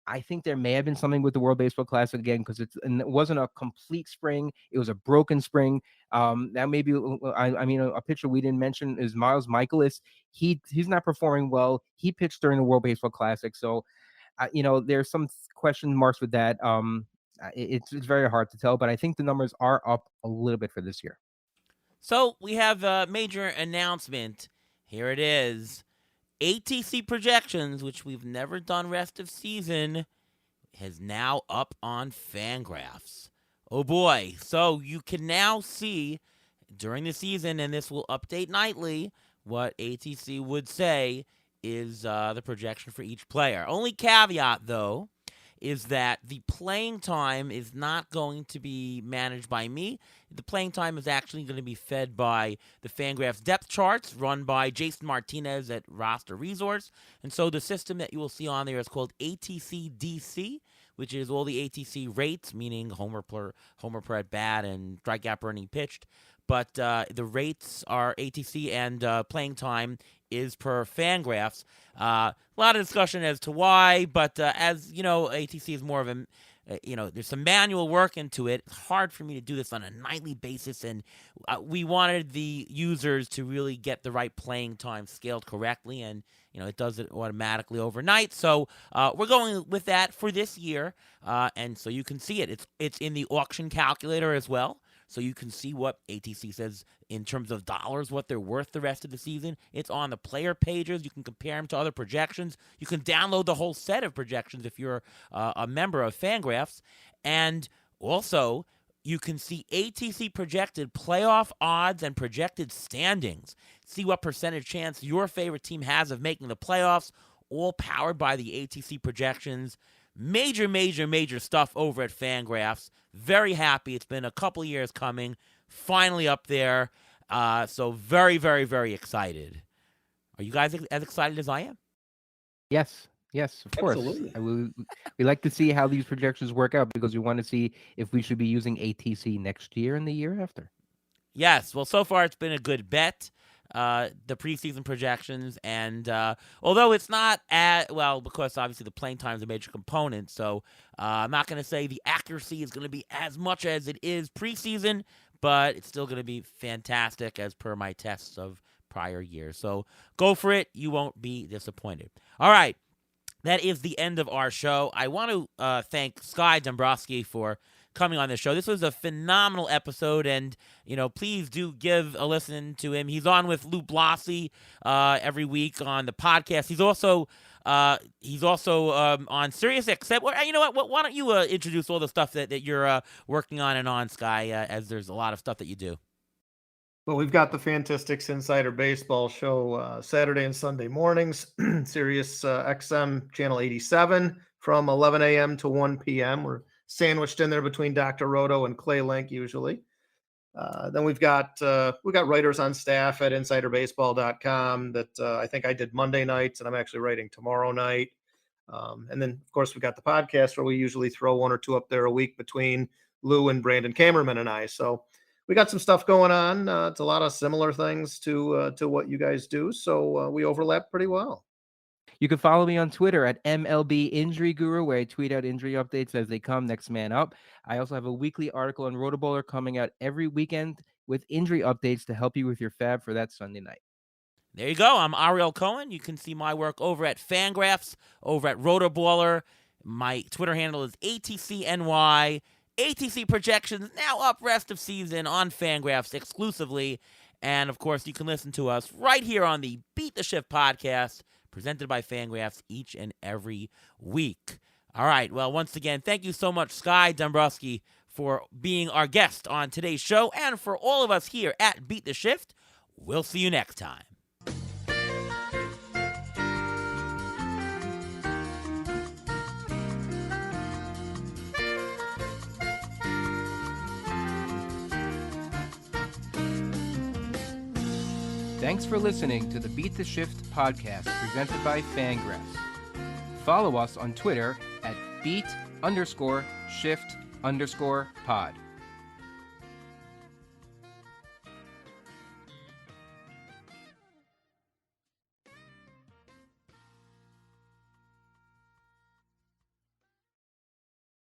I think there may have been something with the World Baseball Classic again, because it wasn't a complete spring; it was a broken spring. That may be. I mean, a pitcher we didn't mention is Miles Michaelis. He's not performing well. He pitched during the World Baseball Classic, so there's some question marks with that. It's very hard to tell, but I think the numbers are up a little bit for this year. So we have a major announcement. Here it is. ATC projections, which we've never done rest of season, is now up on Fangraphs. Oh boy. So you can now see during the season, and this will update nightly, what ATC would say is the projection for each player. Only caveat, though, is that the playing time is not going to be managed by me. The playing time is actually going to be fed by the Fangraphs depth charts run by Jason Martinez at Roster Resource. And so the system that you will see on there is called ATC DC, which is all the ATC rates, meaning homer per at bat and strikeout per inning pitched. But the rates are ATC, and playing time is per Fangraphs. A lot of discussion as to why, but as you know, ATC is more of a, there's some manual work into it. It's hard for me to do this on a nightly basis, and we wanted the users to really get the right playing time scaled correctly, and it does it automatically overnight. So we're going with that for this year, and so you can see it. It's in the auction calculator as well. So you can see what ATC says in terms of dollars, what they're worth the rest of the season. It's on the player pages. You can compare them to other projections. You can download the whole set of projections if you're a member of Fangraphs. And also, you can see ATC projected playoff odds and projected standings. See what percentage chance your favorite team has of making the playoffs, all powered by the ATC projections. Major stuff over at Fangraphs. Very happy. It's been a couple years coming. Finally up there. So very, very, very excited. Are you guys as excited as I am? Yes, of course. Absolutely. We like to see how these projections work out, because we want to see if we should be using ATC next year and the year after. Yes. Well, so far it's been a good bet. The preseason projections, and although it's not because obviously the playing time is a major component, so I'm not going to say the accuracy is going to be as much as it is preseason, but it's still going to be fantastic as per my tests of prior years. So go for it. You won't be disappointed. All right. That is the end of our show. I want to thank Sky Dombroske for coming on this show. This was a phenomenal episode, and please do give a listen to him. He's on with Lou Blasi every week on the podcast. He's also on Sirius XM. Well, you know what? Why don't you introduce all the stuff that you're working on and on, Sky, as there's a lot of stuff that you do. Well, we've got the Fantastics Insider Baseball show Saturday and Sunday mornings, Sirius XM channel 87 from 11 a.m. to 1 p.m. We're sandwiched in there between Dr. Roto and Clay Link usually. Then we've got writers on staff at insiderbaseball.com that I think I did Monday nights, and I'm actually writing tomorrow night. And then, of course, we got the podcast where we usually throw one or two up there a week between Lou and Brandon Kamerman and I. So we got some stuff going on. It's a lot of similar things to what you guys do. So we overlap pretty well. You can follow me on Twitter at MLB Injury Guru, where I tweet out injury updates as they come. Next man up. I also have a weekly article on Rotoballer coming out every weekend with injury updates to help you with your fab for that Sunday night. There you go. I'm Ariel Cohen. You can see my work over at Fangraphs, over at Rotoballer. My Twitter handle is ATCNY. ATC projections now up rest of season on Fangraphs exclusively. And, of course, you can listen to us right here on the Beat the Shift podcast, presented by Fangraphs each and every week. All right. Well, once again, thank you so much, Sky Dombroske, for being our guest on today's show. And for all of us here at Beat the Shift, we'll see you next time. Thanks for listening to the Beat the Shift podcast presented by Fangraphs. Follow us on Twitter at beat_shift_pod.